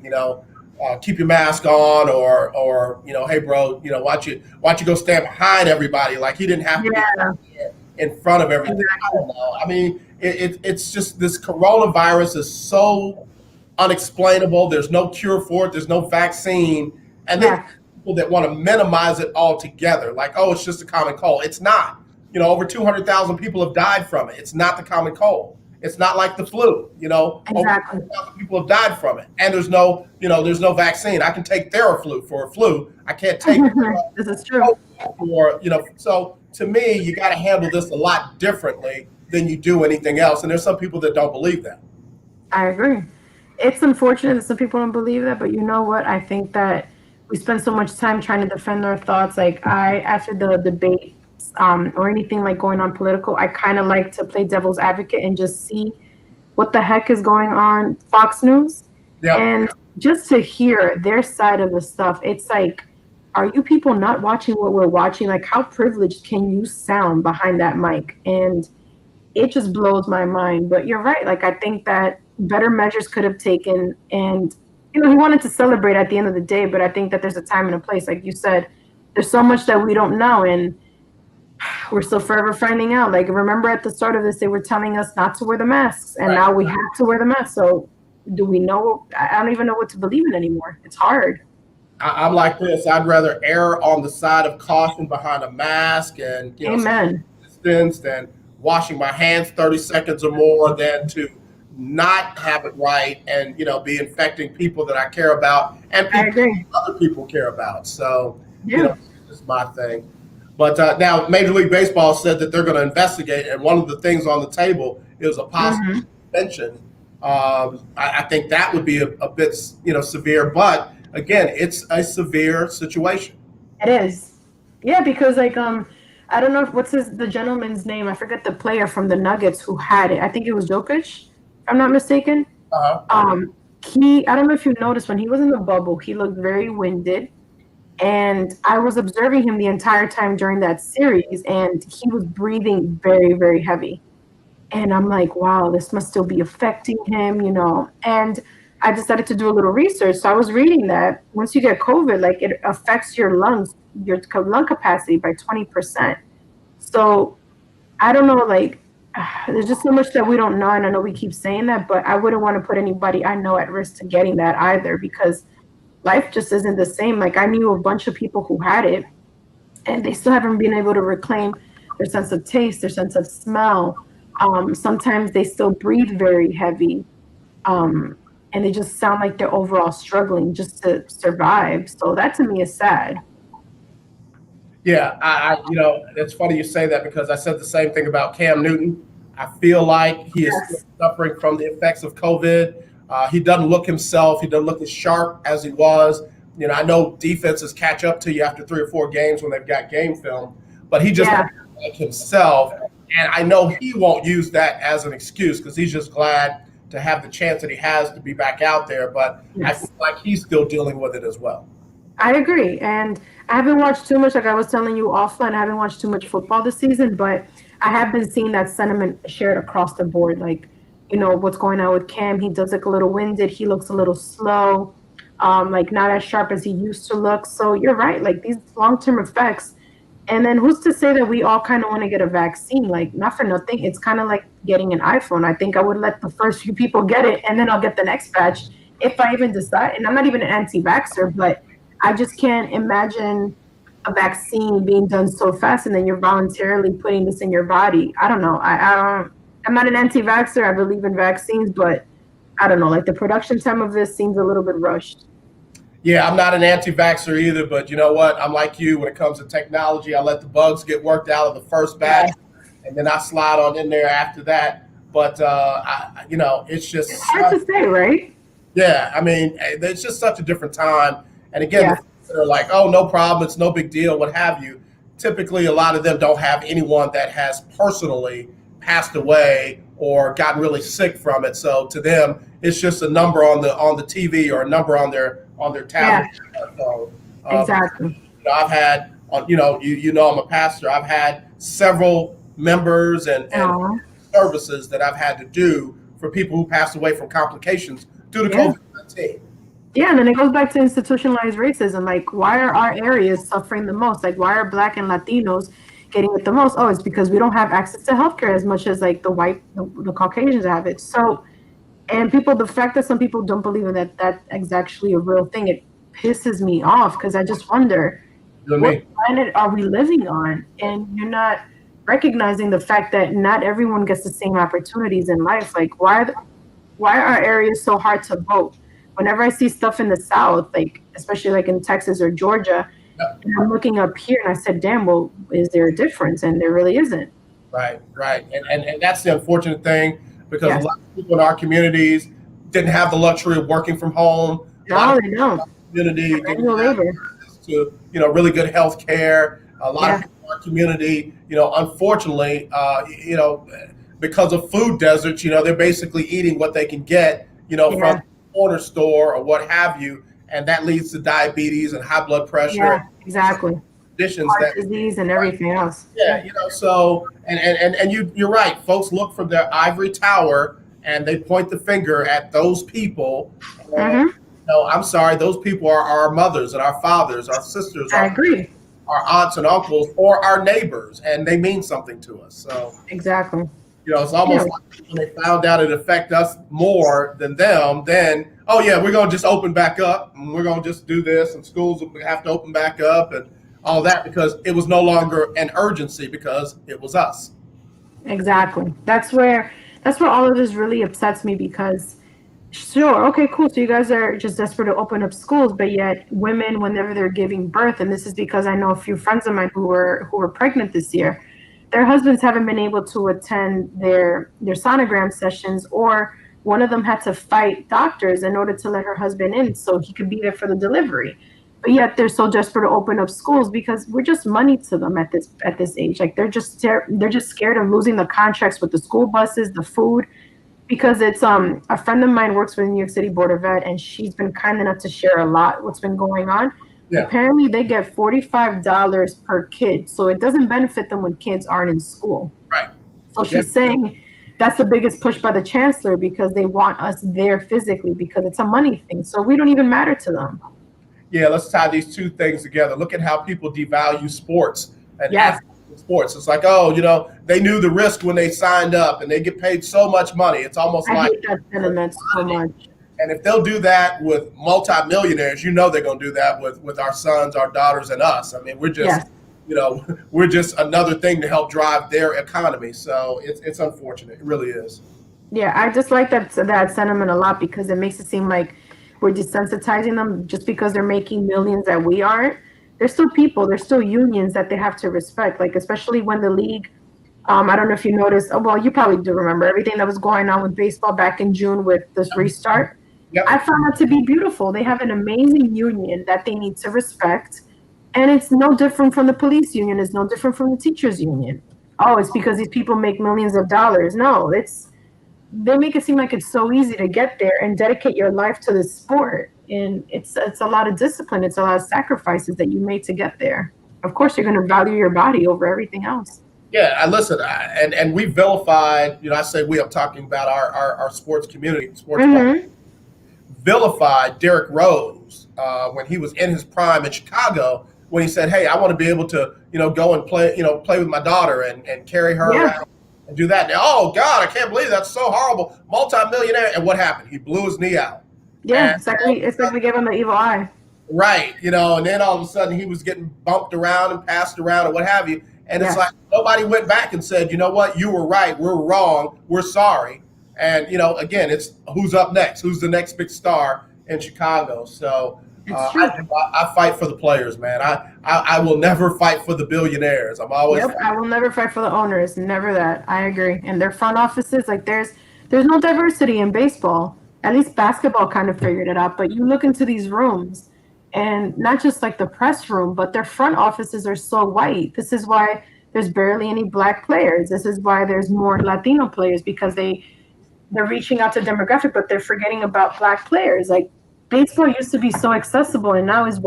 keep your mask on," or "Hey, bro, why don't you go stand behind everybody?" Like he didn't have to be in front of everything. I don't know. I mean, it's just this coronavirus is so unexplainable. There's no cure for it. There's no vaccine, and then people that want to minimize it altogether, like, oh, it's just a common cold. It's not. Over 200,000 people have died from it. It's not the common cold. It's not like the flu. Over 200,000 people have died from it, and there's no vaccine. I can take Theraflu for a flu. I can't take this is true. So to me, you got to handle this a lot differently than you do anything else. And there's some people that don't believe that. I agree. It's unfortunate that some people don't believe that, but you know what? I think that we spend so much time trying to defend our thoughts. Like after the debate or anything like going on political, I kind of like to play devil's advocate and just see what the heck is going on Fox News. Yep. And just to hear their side of the stuff, it's like, are you people not watching what we're watching? Like, how privileged can you sound behind that mic? And it just blows my mind. But you're right. Like, I think that better measures could have taken. And, he wanted to celebrate at the end of the day. But I think that there's a time and a place. Like you said, there's so much that we don't know. And we're still forever finding out. Like, remember at the start of this, they were telling us not to wear the masks. And now we have to wear the mask. So do we know? I don't even know what to believe in anymore. It's hard. I'm like this. I'd rather err on the side of caution behind a mask and distance than washing my hands 30 seconds or more than to not have it right and be infecting people that I care about and other people care about. So it's my thing. But now Major League Baseball said that they're going to investigate, and one of the things on the table is a possible suspension. I think that would be a bit severe, but again, it's a severe situation. It is. Yeah, because I don't know what's the gentleman's name. I forget the player from the Nuggets who had it. I think it was Jokic, if I'm not mistaken. I don't know if you noticed when he was in the bubble, he looked very winded. And I was observing him the entire time during that series, and he was breathing very, very heavy. And I'm like, wow, this must still be affecting him, And I decided to do a little research. So I was reading that once you get COVID, like it affects your lungs, your lung capacity by 20%. So I don't know, like there's just so much that we don't know. And I know we keep saying that, but I wouldn't want to put anybody I know at risk to getting that either, because life just isn't the same. Like I knew a bunch of people who had it and they still haven't been able to reclaim their sense of taste, their sense of smell. Sometimes they still breathe very heavy. And they just sound like they're overall struggling just to survive. So that to me is sad. Yeah, it's funny you say that because I said the same thing about Cam Newton. I feel like he is still suffering from the effects of COVID. He doesn't look himself. He doesn't look as sharp as he was. I know defenses catch up to you after 3 or 4 games when they've got game film, but he just doesn't look like himself. And I know he won't use that as an excuse because he's just glad to have the chance that he has to be back out there. But I feel like he's still dealing with it as well. I agree. And I haven't watched too much, like I was telling you offline, I haven't watched too much football this season, but I have been seeing that sentiment shared across the board. Like, what's going on with Cam. He does look a little winded. He looks a little slow, like not as sharp as he used to look. So you're right. Like these long-term effects. And then who's to say that we all kind of want to get a vaccine? Like, not for nothing. It's kind of like getting an iPhone. I think I would let the first few people get it, and then I'll get the next batch if I even decide. And I'm not even an anti-vaxxer, but I just can't imagine a vaccine being done so fast, and then you're voluntarily putting this in your body. I don't know. I'm not an anti-vaxxer. I believe in vaccines, but I don't know. Like the production time of this seems a little bit rushed. Yeah, I'm not an anti-vaxxer either, but you know what? I'm like you when it comes to technology. I let the bugs get worked out of the first batch, and then I slide on in there after that. But, it's just... It's hard to say, right? Yeah, I mean, it's just such a different time. And again, are like, oh, no problem, it's no big deal, what have you. Typically, a lot of them don't have anyone that has personally passed away or gotten really sick from it. So to them, it's just a number on the TV or a number on their tablet. Yeah. Exactly. I've had, I'm a pastor. I've had several members and services that I've had to do for people who passed away from complications due to COVID-19. Yeah, and then it goes back to institutionalized racism. Like, why are our areas suffering the most? Like, why are Black and Latinos getting it the most? Oh, it's because we don't have access to healthcare as much as like the Caucasians have it. So, and the fact that some people don't believe in that is actually a real thing, it pisses me off because I just wonder, what planet are we living on? And you're not recognizing the fact that not everyone gets the same opportunities in life. Like, why are areas so hard to vote? Whenever I see stuff in the South, like especially like in Texas or Georgia, and I'm looking up here and I said, damn, well, is there a difference? And there really isn't. Right. And that's the unfortunate thing, because a lot of people in our communities didn't have the luxury of working from home. No, they don't. Community didn't have access to, really good health care. A lot of people in our community, unfortunately, because of food deserts, they're basically eating what they can get, from corner store or what have you, and that leads to diabetes and high blood pressure. Yeah, exactly. Conditions Heart disease and everything else. Yeah, so and you're right. Folks look from their ivory tower and they point the finger at those people. And, I'm sorry, those people are our mothers and our fathers, our sisters, I agree. Our aunts and uncles, or our neighbors, and they mean something to us. So exactly. It's almost like when they found out it affected us more than them, then, oh yeah, we're going to just open back up and we're going to just do this, and schools will have to open back up and all that, because it was no longer an urgency because it was us. Exactly. That's where all of this really upsets me, because sure, okay, cool. So you guys are just desperate to open up schools, but yet women, whenever they're giving birth, and this is because I know a few friends of mine who were pregnant this year, their husbands haven't been able to attend their sonogram sessions, or one of them had to fight doctors in order to let her husband in so he could be there for the delivery. But yet they're so desperate to open up schools because we're just money to them at this age. Like they're just scared of losing the contracts with the school buses, the food, because it's a friend of mine works for the New York City Board of Ed, and she's been kind enough to share a lot what's been going on. Yeah. Apparently they get $45 per kid, so it doesn't benefit them when kids aren't in school. Right. So she's saying that's the biggest push by the chancellor, because they want us there physically, because it's a money thing. So we don't even matter to them. Yeah, let's tie these two things together. Look at how people devalue sports and sports. It's like, oh, they knew the risk when they signed up, and they get paid so much money. It's almost I like hate that sentiment so much. And if they'll do that with multimillionaires, they're going to do that with our sons, our daughters, and us. I mean, we're just, we're just another thing to help drive their economy. So it's unfortunate. It really is. Yeah, I just like that sentiment a lot, because it makes it seem like we're desensitizing them just because they're making millions that we aren't. They're still people. They're still unions that they have to respect. Like, especially when the league, I don't know if you noticed. Oh, well, you probably do remember everything that was going on with baseball back in June with this restart. Yep. I found that to be beautiful. They have an amazing union that they need to respect. And it's no different from the police union. It's no different from the teachers union. Oh, it's because these people make millions of dollars. No, they make it seem like it's so easy to get there and dedicate your life to this sport. And it's a lot of discipline. It's a lot of sacrifices that you made to get there. Of course, you're going to value your body over everything else. Yeah, listen, and we vilified, I say we, I'm talking about our sports community, vilified Derrick Rose when he was in his prime in Chicago, when he said, hey, I want to be able to, go and play with my daughter and carry her around and do that. Now, oh God, I can't believe that's so horrible. Multi-millionaire. And what happened? He blew his knee out. Yeah, it's like we gave him the evil eye. Right. And then all of a sudden he was getting bumped around and passed around and what have you. And it's like nobody went back and said, you know what, you were right, we're wrong, we're sorry. And, again, it's who's up next, who's the next big star in Chicago. So I fight for the players, man. I will never fight for the billionaires. I'm always I will never fight for the owners. Never that. I agree. And their front offices, like there's no diversity in baseball. At least basketball kind of figured it out. But you look into these rooms And not just like the press room, but their front offices are so white. This is why there's barely any black players. This is why there's more Latino players, because they're reaching out to demographic, but they're forgetting about black players. Like baseball used to be so accessible, and now it's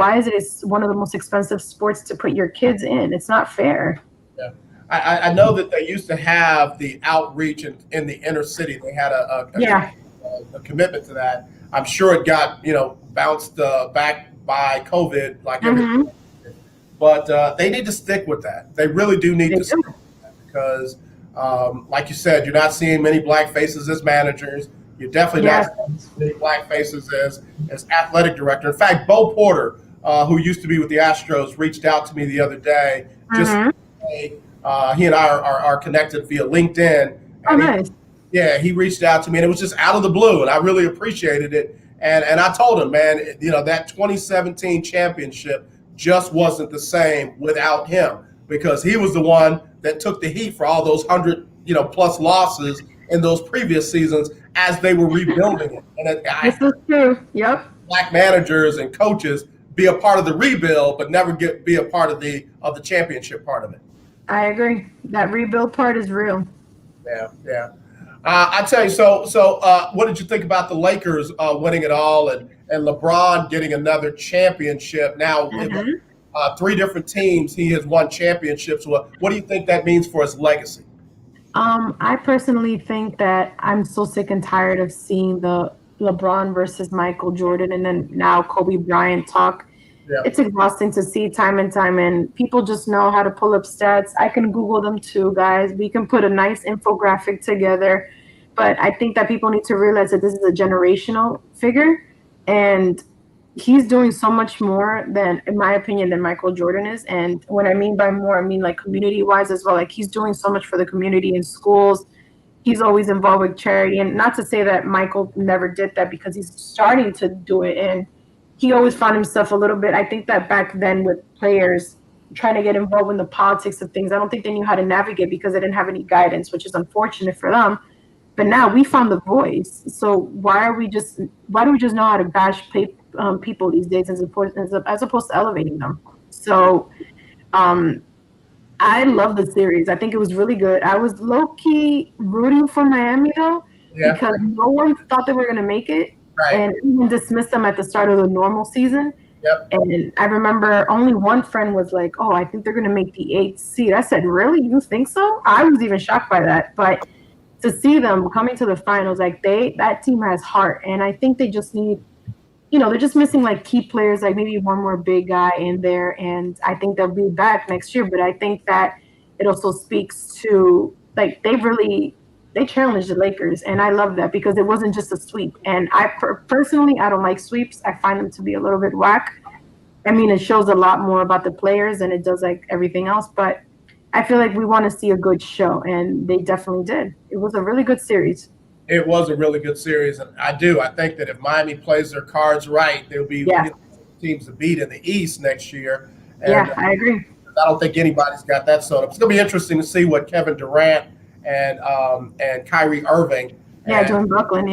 one of the most expensive sports to put your kids in. It's not fair. Yeah. I know that they used to have the outreach in the inner city. They had a commitment to that. I'm sure it got bounced back by COVID, like everything. But they need to stick with that. They really do need to stick with that because, like you said, you're not seeing many black faces as managers. You're definitely not seeing many black faces as athletic director. In fact, Bo Porter, who used to be with the Astros, reached out to me the other day. Just he and I are connected via LinkedIn. Oh, nice. He reached out to me, and it was just out of the blue, and I really appreciated it. And I told him, man, that 2017 championship just wasn't the same without him, because he was the one that took the heat for all those 100 plus losses in those previous seasons as they were rebuilding it. And this is true. Yep. Black managers and coaches be a part of the rebuild, but never be a part of the championship part of it. I agree. That rebuild part is real. Yeah. I tell you, so what did you think about the Lakers winning it all and LeBron getting another championship? Now, with 3 different teams, he has won championships. What do you think that means for his legacy? I personally think that I'm so sick and tired of seeing the LeBron versus Michael Jordan and then now Kobe Bryant talk. Yeah. It's exhausting to see time and time, and people just know how to pull up stats. I can Google them too, guys. We can put a nice infographic together, but I think that people need to realize that this is a generational figure, and he's doing so much more than, in my opinion, than Michael Jordan is. And what I mean by more, I mean like community-wise as well. Like he's doing so much for the community in schools. He's always involved with charity, and not to say that Michael never did that, because he's starting to do it, and he always found himself a little bit. I think that back then with players trying to get involved in the politics of things, I don't think they knew how to navigate because they didn't have any guidance, which is unfortunate for them. But now we found the voice. So why do we just know how to bash people these days as opposed to elevating them? So I love the series. I think it was really good. I was low-key rooting for Miami though, because no one thought they were going to make it. Right. And even dismissed them at the start of the normal season. Yep. And I remember only one friend was like, "Oh, I think they're going to make the 8th seed." I said, "Really? You think so?" I was even shocked by that. But to see them coming to the finals, like that team has heart, and I think they just need, they're just missing like key players, like maybe one more big guy in there, and I think they'll be back next year. But I think that it also speaks to like they challenged the Lakers, and I love that because it wasn't just a sweep. And I personally, I don't like sweeps. I find them to be a little bit whack. I mean, it shows a lot more about the players than it does like everything else. But I feel like we want to see a good show, and they definitely did. It was a really good series. It was a really good series, and I think that if Miami plays their cards right, there'll be teams to beat in the East next year. And, I agree. I don't think anybody's got that sort of. It's going to be interesting to see what Kevin Durant and Kyrie Irving. Doing Brooklyn,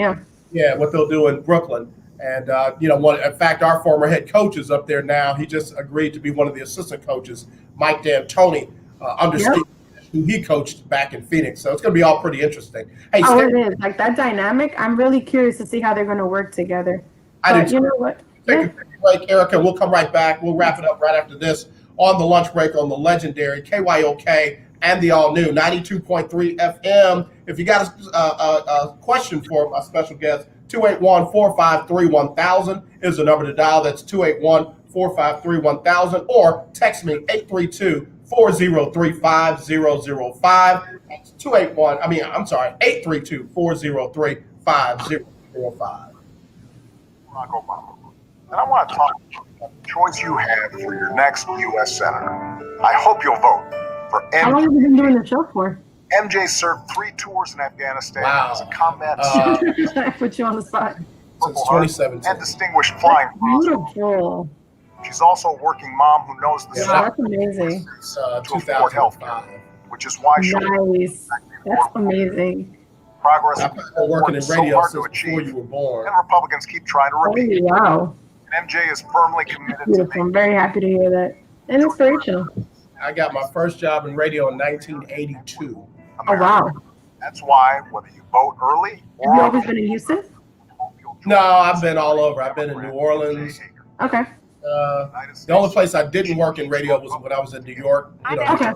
what they'll do in Brooklyn. And, in fact, our former head coach is up there now. He just agreed to be one of the assistant coaches, Mike D'Antoni, under Steve, who he coached back in Phoenix. So it's going to be all pretty interesting. Hey, it is. Like that dynamic, I'm really curious to see how they're going to work together. But you know what? Take a break, Ericka. We'll come right back. We'll wrap it up right after this on the lunch break on the legendary KYOK and the all-new 92.3 FM. If you got a question for my special guest, 281-453-1000 is the number to dial. That's 281-453-1000, or text me 832-403-5005. That's 832-403-5005. Barack Obama. And I want to talk about the choice you have for your next U.S. Senator. I hope you'll vote for MJ. How long have you been doing the show for? MJ served 3 tours in Afghanistan as a combat I put you on the spot. Since 2017. And distinguished flying. Beautiful. She's also a working mom who knows the that's amazing. To afford health care, which is why she nice. That's amazing. Progress I've been working in radio since before you were born. And Republicans keep trying to repeat. Wow. MJ is firmly committed to Beautiful. I'm very happy to hear that. And inspirational. I got my first job in radio in 1982. Oh, wow. That's why, whether you vote early Have you always been in Houston? No, I've been all over. I've been in New Orleans. Okay. The only place I didn't work in radio was when I was in New York. You know, Okay.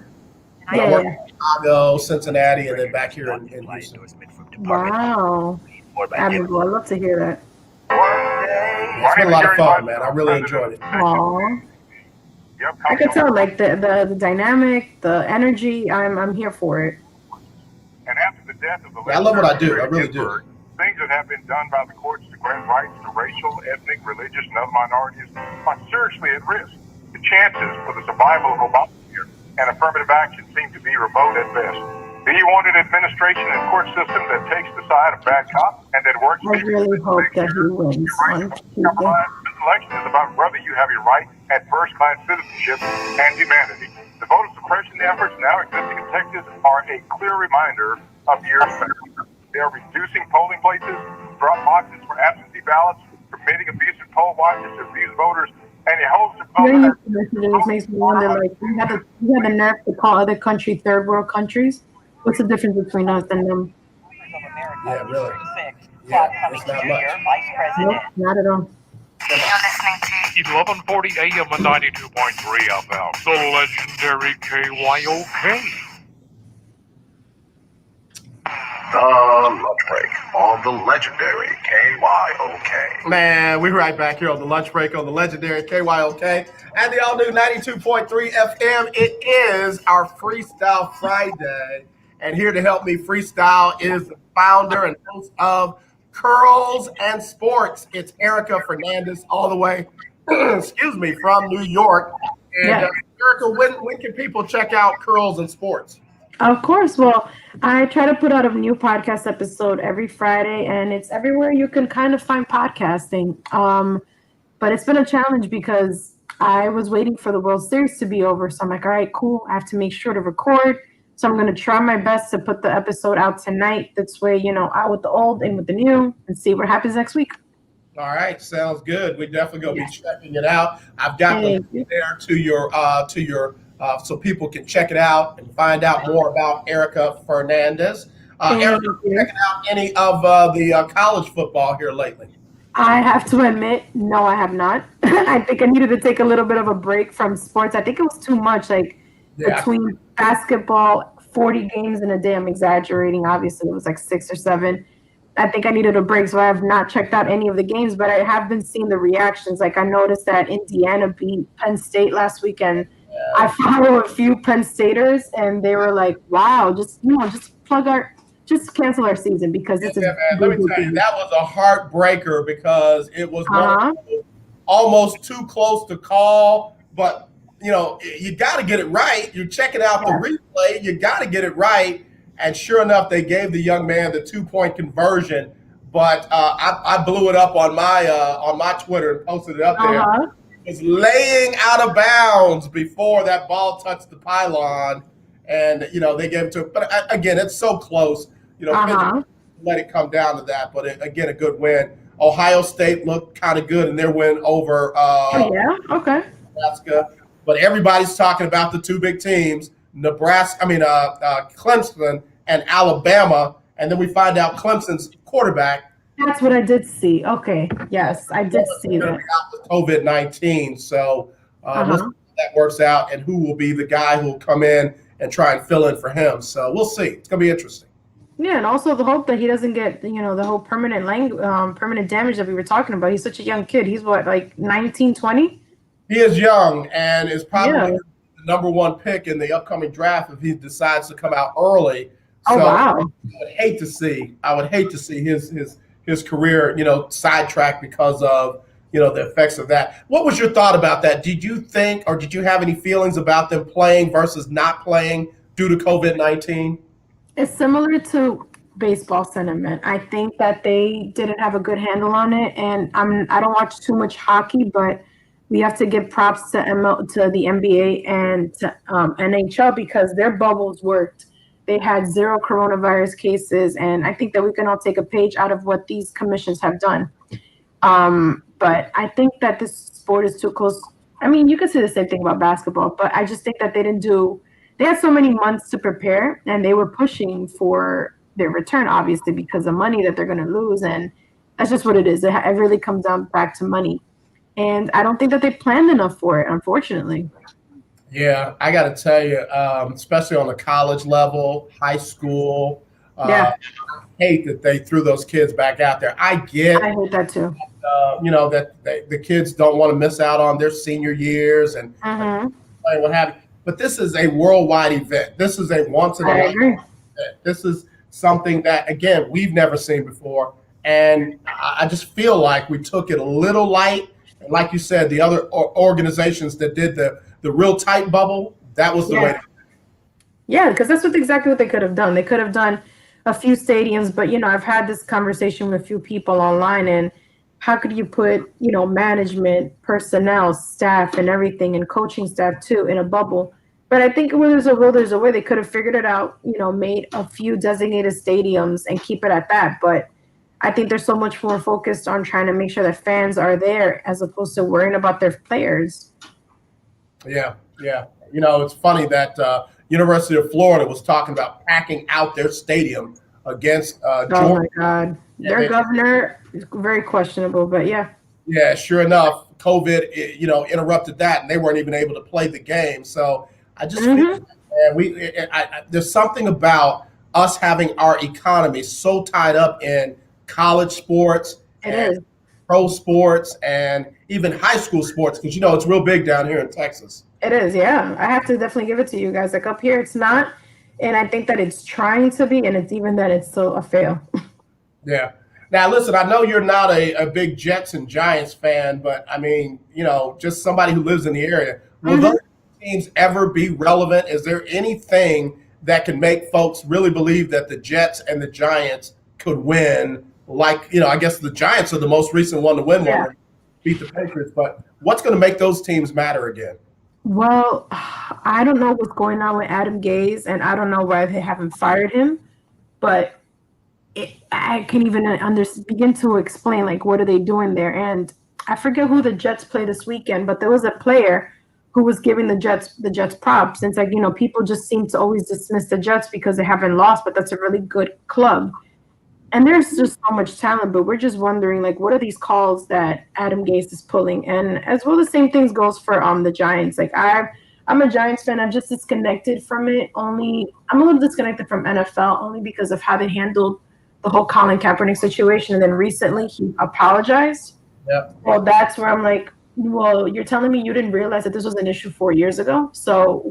I worked in Chicago, Cincinnati, and then back here in Houston. Wow. Admirable. I'd love to hear that. It's been a lot of fun, man. I really enjoyed it. Aww. I could tell, like the dynamic, the energy. I'm here for it. And after the death of the I love what I do. I really do. things that have been done by the courts to grant rights to racial, ethnic, religious, and other minorities are seriously at risk. The chances for the survival of Obamacare and affirmative action seem to be remote at best. Do you want an administration and court system that takes the side of bad cops and that works? I really hope that he wins on Tuesday. This election is about whether you have your right at first-class citizenship and humanity. The voter suppression efforts now existing in Texas are a clear reminder of years back. They are reducing polling places, drop boxes for absentee ballots, permitting abusive poll watchers to abuse voters, and a host of Hearing these messages makes me wonder, like, you have the nerve to call other countries third world countries. What's the difference between us and them? Yeah, really. Todd Cummings Jr., Vice President. Nope, not at all. 1140 AM and 92.3 FM. The legendary KYOK. The lunch break on the legendary KYOK. Man, we're right back here on the lunch break on the legendary KYOK and the all-new 92.3 FM. It is our Freestyle Friday. And here to help me freestyle is the founder and host of Curls and Sports. It's Ericka Fernandez, all the way, excuse me, from New York. And Ericka, when can people check out Curls and Sports? Of course. Well, I try to put out a new podcast episode every Friday, and it's everywhere you can kind of find podcasting. But it's been a challenge because I was waiting for the World Series to be over. So I'm like, all right, cool. I have to make sure to record. So I'm going to try my best to put the episode out tonight. This way, you know, out with the old, in with the new, and see what happens next week. All right, sounds good. We're definitely going to be checking it out. I've got the link there to your so people can check it out and find out more about Ericka Fernandez. Ericka, checking out any of the college football here lately? I have to admit, no, I have not. I think I needed to take a little bit of a break from sports. I think it was too much, like between basketball, 40 games in a day. I'm exaggerating. Obviously, it was like 6 or 7. I think I needed a break, so I have not checked out any of the games, but I have been seeing the reactions. Like I noticed that Indiana beat Penn State last weekend. I follow a few Penn Staters, and they were like, "Wow, just cancel our season because this is." Let me tell you, that was a heartbreaker because it was almost too close to call. But you know, you got to get it right. You're checking out the replay. You got to get it right. And sure enough, they gave the young man the 2-point conversion. But I blew it up on my Twitter and posted it up there. Was laying out of bounds before that ball touched the pylon, and you know they gave it to him. But again, it's so close. You know, let it come down to that. But again, a good win. Ohio State looked kind of good in their win over Nebraska. But everybody's talking about the two big teams, Clemson and Alabama, and then we find out Clemson's quarterback. That's what I did see. Okay. Yes, I did see that. COVID-19. So we'll see how that works out and who will be the guy who will come in and try and fill in for him. So we'll see. It's going to be interesting. Yeah, and also the hope that he doesn't get, you know, the whole permanent damage that we were talking about. He's such a young kid. He's what, like 19, 20? He is young and is probably the number 1 pick in the upcoming draft if he decides to come out early. So I would hate to see his career, you know, sidetracked because of, you know, the effects of that. What was your thought about that? Did you think, or did you have any feelings about them playing versus not playing due to COVID-19? It's similar to baseball sentiment. I think that they didn't have a good handle on it, and I don't watch too much hockey, but we have to give props to the NBA and to NHL because their bubbles worked. They had 0 coronavirus cases, and I think that we can all take a page out of what these commissions have done. But I think that this sport is too close. I mean, you could say the same thing about basketball, but I just think that they had so many months to prepare, and they were pushing for their return, obviously, because of money that they're going to lose. And that's just what it is. It really comes down back to money. And I don't think that they planned enough for it, unfortunately. Yeah, I got to tell you, especially on the college level, high school, Yeah. I hate that they threw those kids back out there. I hate that too. That the kids don't want to miss out on their senior years and what have you. But this is a worldwide event. This is a once in a lifetime event. This is something that, again, we've never seen before. And I just feel like we took it a little light. And like you said, the other organizations that did the real tight bubble, that was the way to do it. Yeah, because that's exactly what they could have done. They could have done a few stadiums, but, I've had this conversation with a few people online, and how could you put, management, personnel, staff, and everything, and coaching staff too, in a bubble? But I think where there's a will, there's a way. They could have figured it out, made a few designated stadiums and keep it at that. But I think they're so much more focused on trying to make sure that fans are there as opposed to worrying about their players. Yeah. It's funny that University of Florida was talking about packing out their stadium against Georgia. Oh, my God. Their governor is very questionable, but yeah. Yeah, sure enough, COVID, interrupted that, and they weren't even able to play the game. So I just feel there's something about us having our economy so tied up in college sports, pro sports, and even high school sports, because it's real big down here in Texas. It is, yeah. I have to definitely give it to you guys. Like up here, it's not, and I think that it's trying to be, and it's even that it's still a fail. Yeah. Now, listen, I know you're not a big Jets and Giants fan, but I mean, just somebody who lives in the area. Will those teams ever be relevant? Is there anything that can make folks really believe that the Jets and the Giants could win? Like, I guess the Giants are the most recent one to win one, beat the Patriots. But what's going to make those teams matter again? Well, I don't know what's going on with Adam Gase, and I don't know why they haven't fired him, but I can even begin to explain, like, what are they doing there? And I forget who the Jets play this weekend, but there was a player who was giving the Jets props. And it's like, people just seem to always dismiss the Jets because they haven't lost, but that's a really good club. And there's just so much talent, but we're just wondering, like, what are these calls that Adam Gase is pulling? And as well, the same things goes for the Giants. Like, I'm a Giants fan. I'm just disconnected from it. I'm a little disconnected from NFL only because of how they handled the whole Colin Kaepernick situation. And then recently he apologized. Yeah. Well, that's where I'm like, well, you're telling me you didn't realize that this was an issue 4 years ago? So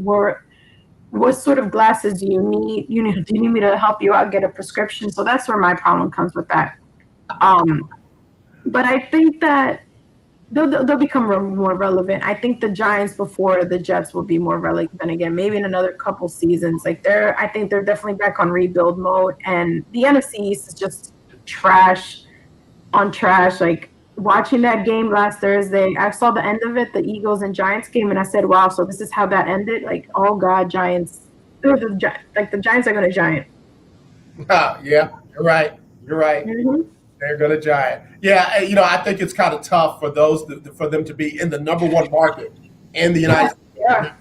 what sort of glasses do you need? Do you need me to help you out get a prescription? So that's where my problem comes with that. But I think that they'll become more relevant. I think the Giants before the Jets will be more relevant again, maybe in another couple seasons. I think they're definitely back on rebuild mode. And the NFC East is just trash on trash. Like, watching that game last Thursday, I saw the end of it, the Eagles and Giants game, and I said, wow, so this is how that ended? Like, oh, God, Giants. The Giants are going to giant. Yeah, you're right. Mm-hmm. They're going to giant. Yeah, I think it's kind of tough for them to be in the number one market in the United States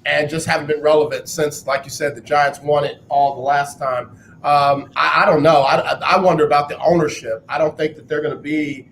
and just haven't been relevant since, like you said, the Giants won it all the last time. I don't know. I wonder about the ownership. I don't think that they're going to be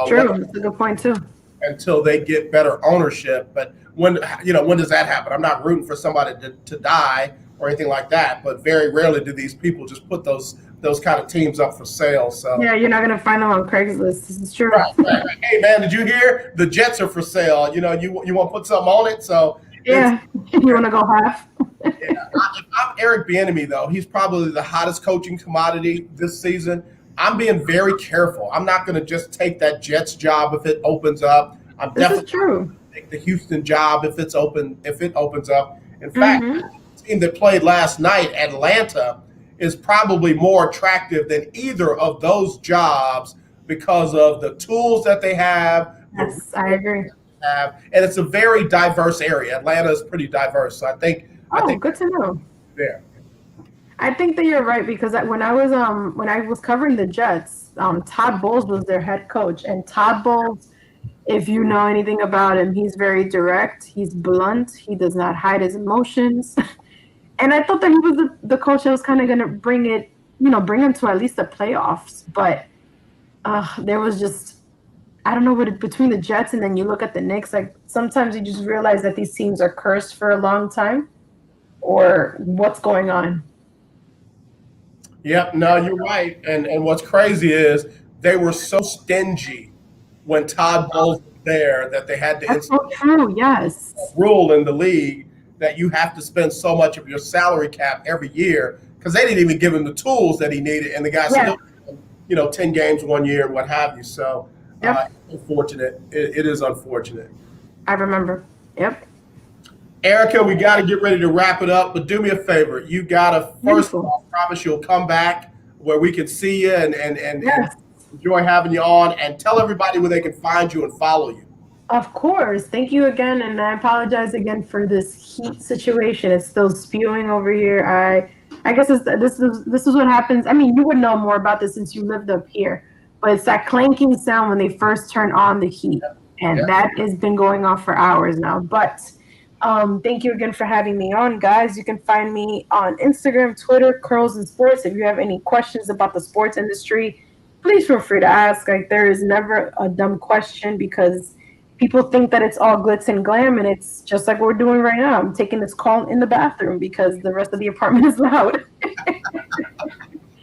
true. That's a good point too. Until they get better ownership. But when does that happen? I'm not rooting for somebody to die or anything like that. But very rarely do these people just put those kind of teams up for sale. So yeah, you're not going to find them on Craigslist. This is true. Right. Hey man, did you hear the Jets are for sale? You want to put something on it? So yeah, you want to go half? Yeah. If I'm Eric Bieniemy, though, he's probably the hottest coaching commodity this season. I'm being very careful. I'm not going to just take that Jets job if it opens up. I'm definitely going to take the Houston job if it opens up. In fact, the team that played last night, Atlanta, is probably more attractive than either of those jobs because of the tools that they have. Yes, I agree. And it's a very diverse area. Atlanta is pretty diverse. So I think good to know. Yeah. I think that you're right because when I was covering the Jets, Todd Bowles was their head coach, and Todd Bowles If you know anything about him, he's very direct. He's blunt. He does not hide his emotions. And I thought that he was the coach that was kind of going to bring it, bring him to at least the playoffs. But there was just, I don't know, what between the Jets and then you look at the Knicks, like sometimes you just realize that these teams are cursed for a long time, or what's going on. Yep, no, you're right. And what's crazy is they were so stingy when Todd Bowles was there that they had to That's so true, yes. rule in the league that you have to spend so much of your salary cap every year because they didn't even give him the tools that he needed, and the guy still, 10 games 1 year and what have you. So, unfortunate. It is unfortunate. I remember. Yep. Ericka, we got to get ready to wrap it up, but do me a favor. You got to first of all promise you'll come back where we can see you and enjoy having you on, and tell everybody where they can find you and follow you. Of course. Thank you again, and I apologize again for this heat situation. It's still spewing over here. I guess this is what happens. I mean, you would know more about this since you lived up here, but it's that clanking sound when they first turn on the heat, and that has been going on for hours now. But thank you again for having me on, guys. You can find me on Instagram, Twitter, Curls and Sports. If you have any questions about the sports industry, please feel free to ask. Like, there is never a dumb question because people think that it's all glitz and glam, and it's just like we're doing right now. I'm taking this call in the bathroom because the rest of the apartment is loud.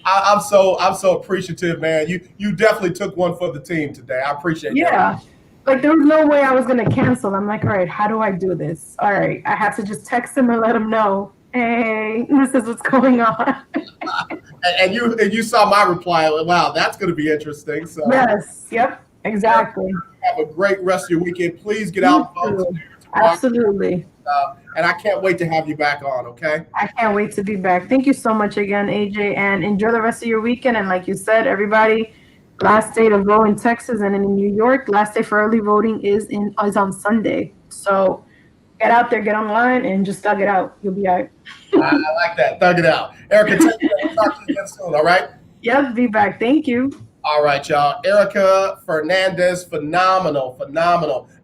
I'm so appreciative, man. You definitely took one for the team today. I appreciate that. Yeah. Like, there was no way I was going to cancel. I'm like, all right, how do I do this? All right, I have to just text him and let him know, hey, this is what's going on. and you saw my reply. Wow, that's going to be interesting. So yes, yep, exactly. Have a great rest of your weekend. Please get out and vote. Absolutely. And I can't wait to have you back on, okay? I can't wait to be back. Thank you so much again, AJ, and enjoy the rest of your weekend. And like you said, everybody, last day to vote in Texas and in New York, last day for early voting is on Sunday. So get out there, get online, and just thug it out. You'll be all right. I like that. Thug it out. Ericka, take care. We'll talk to you again soon, all right? Yep, be back. Thank you. All right, y'all. Ericka Fernandez, phenomenal.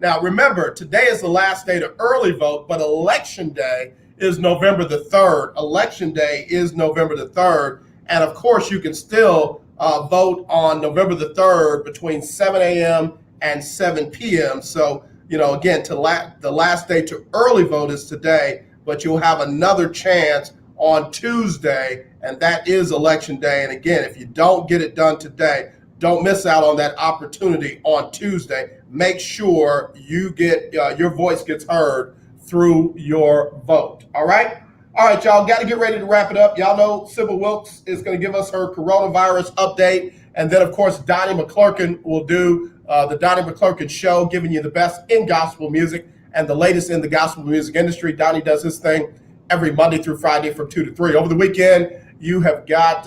Now, remember, today is the last day to early vote, but Election Day is November the 3rd. Election Day is November the 3rd. And, of course, you can still vote on November the 3rd between 7 a.m. and 7 p.m. So, again, the last day to early vote is today, but you'll have another chance on Tuesday, and that is Election Day. And again, if you don't get it done today, don't miss out on that opportunity on Tuesday. Make sure you get your voice gets heard through your vote. All right, y'all. Got to get ready to wrap it up. Y'all know Sybil Wilkes is going to give us her coronavirus update, and then of course Donnie McClurkin will do the Donnie McClurkin Show, giving you the best in gospel music and the latest in the gospel music industry. Donnie does his thing every Monday through Friday from 2 to 3. Over the weekend, you have got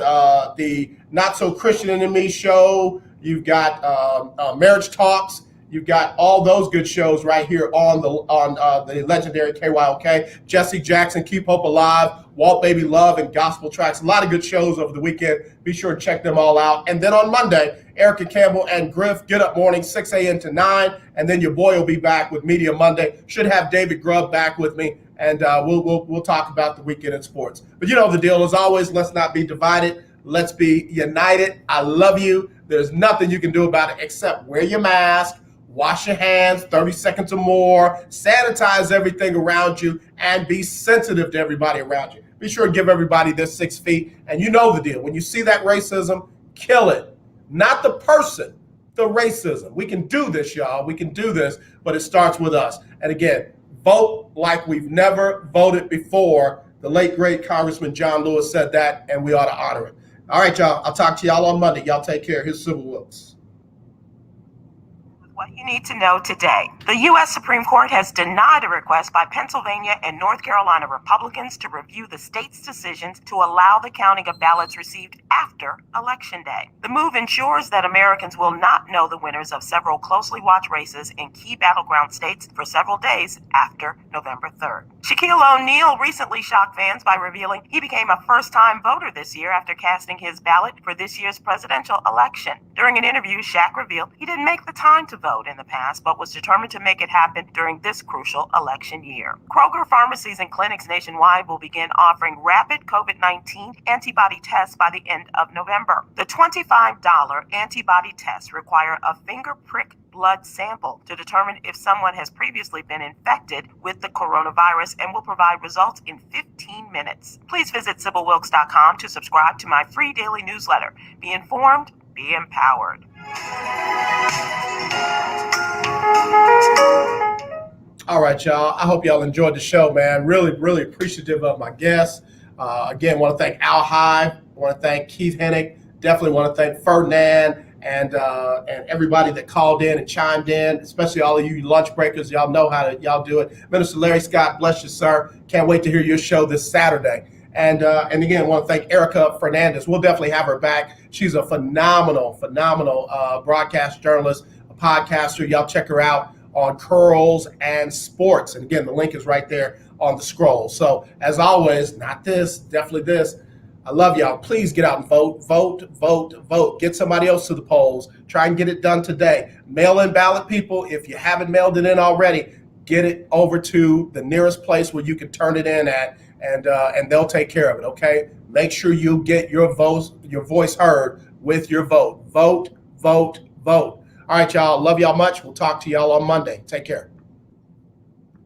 the Not So Christian in Me show. You've got Marriage Talks. You've got all those good shows right here on the legendary KYOK. Jesse Jackson, Keep Hope Alive, Walt Baby Love, and Gospel Tracks. A lot of good shows over the weekend. Be sure to check them all out. And then on Monday, Ericka Campbell and Griff, Get Up Morning, 6 a.m. to 9. And then your boy will be back with Media Monday. Should have David Grubb back with me. And we'll talk about the weekend in sports. But you know the deal. As always, let's not be divided. Let's be united. I love you. There's nothing you can do about it except wear your mask, wash your hands 30 seconds or more, sanitize everything around you, and be sensitive to everybody around you. Be sure to give everybody their 6 feet. And you know the deal. When you see that racism, kill it. Not the person, the racism. We can do this, y'all. We can do this, but it starts with us. And again, vote like we've never voted before. The late, great Congressman John Lewis said that, and we ought to honor it. All right, y'all. I'll talk to y'all on Monday. Y'all take care. Here's Sybil Wilkes. What you need to know today. The U.S. Supreme Court has denied a request by Pennsylvania and North Carolina Republicans to review the state's decisions to allow the counting of ballots received after Election Day. The move ensures that Americans will not know the winners of several closely watched races in key battleground states for several days after November 3rd. Shaquille O'Neal recently shocked fans by revealing he became a first-time voter this year after casting his ballot for this year's presidential election. During an interview, Shaq revealed he didn't make the time to vote vote in the past, but was determined to make it happen during this crucial election year. Kroger pharmacies and clinics nationwide will begin offering rapid COVID-19 antibody tests by the end of November. The $25 antibody tests require a finger prick blood sample to determine if someone has previously been infected with the coronavirus and will provide results in 15 minutes. Please visit SibylWilkes.com to subscribe to my free daily newsletter. Be informed, be empowered. All right, y'all. I hope y'all enjoyed the show, man. Really, really appreciative of my guests. Again, want to thank Al Hive. Want to thank Keith Hennick. Definitely want to thank Fernandez and everybody that called in and chimed in, especially all of you lunch breakers. Y'all know how to y'all do it. Minister Larry Scott, bless you, sir. Can't wait to hear your show this Saturday. And again, I want to thank Ericka Fernandez. We'll definitely have her back. She's a phenomenal broadcast journalist, a podcaster. Y'all check her out on Curls and Sports. And again, the link is right there on the scroll. So as always, not this, definitely this. I love y'all. Please get out and vote, vote, vote, vote. Get somebody else to the polls. Try and get it done today. Mail-in ballot, people. If you haven't mailed it in already, get it over to the nearest place where you can turn it in at, and they'll take care of it, okay? Make sure you get your voice heard with your vote. Vote, vote, vote. All right, y'all. Love y'all much. We'll talk to y'all on Monday. Take care.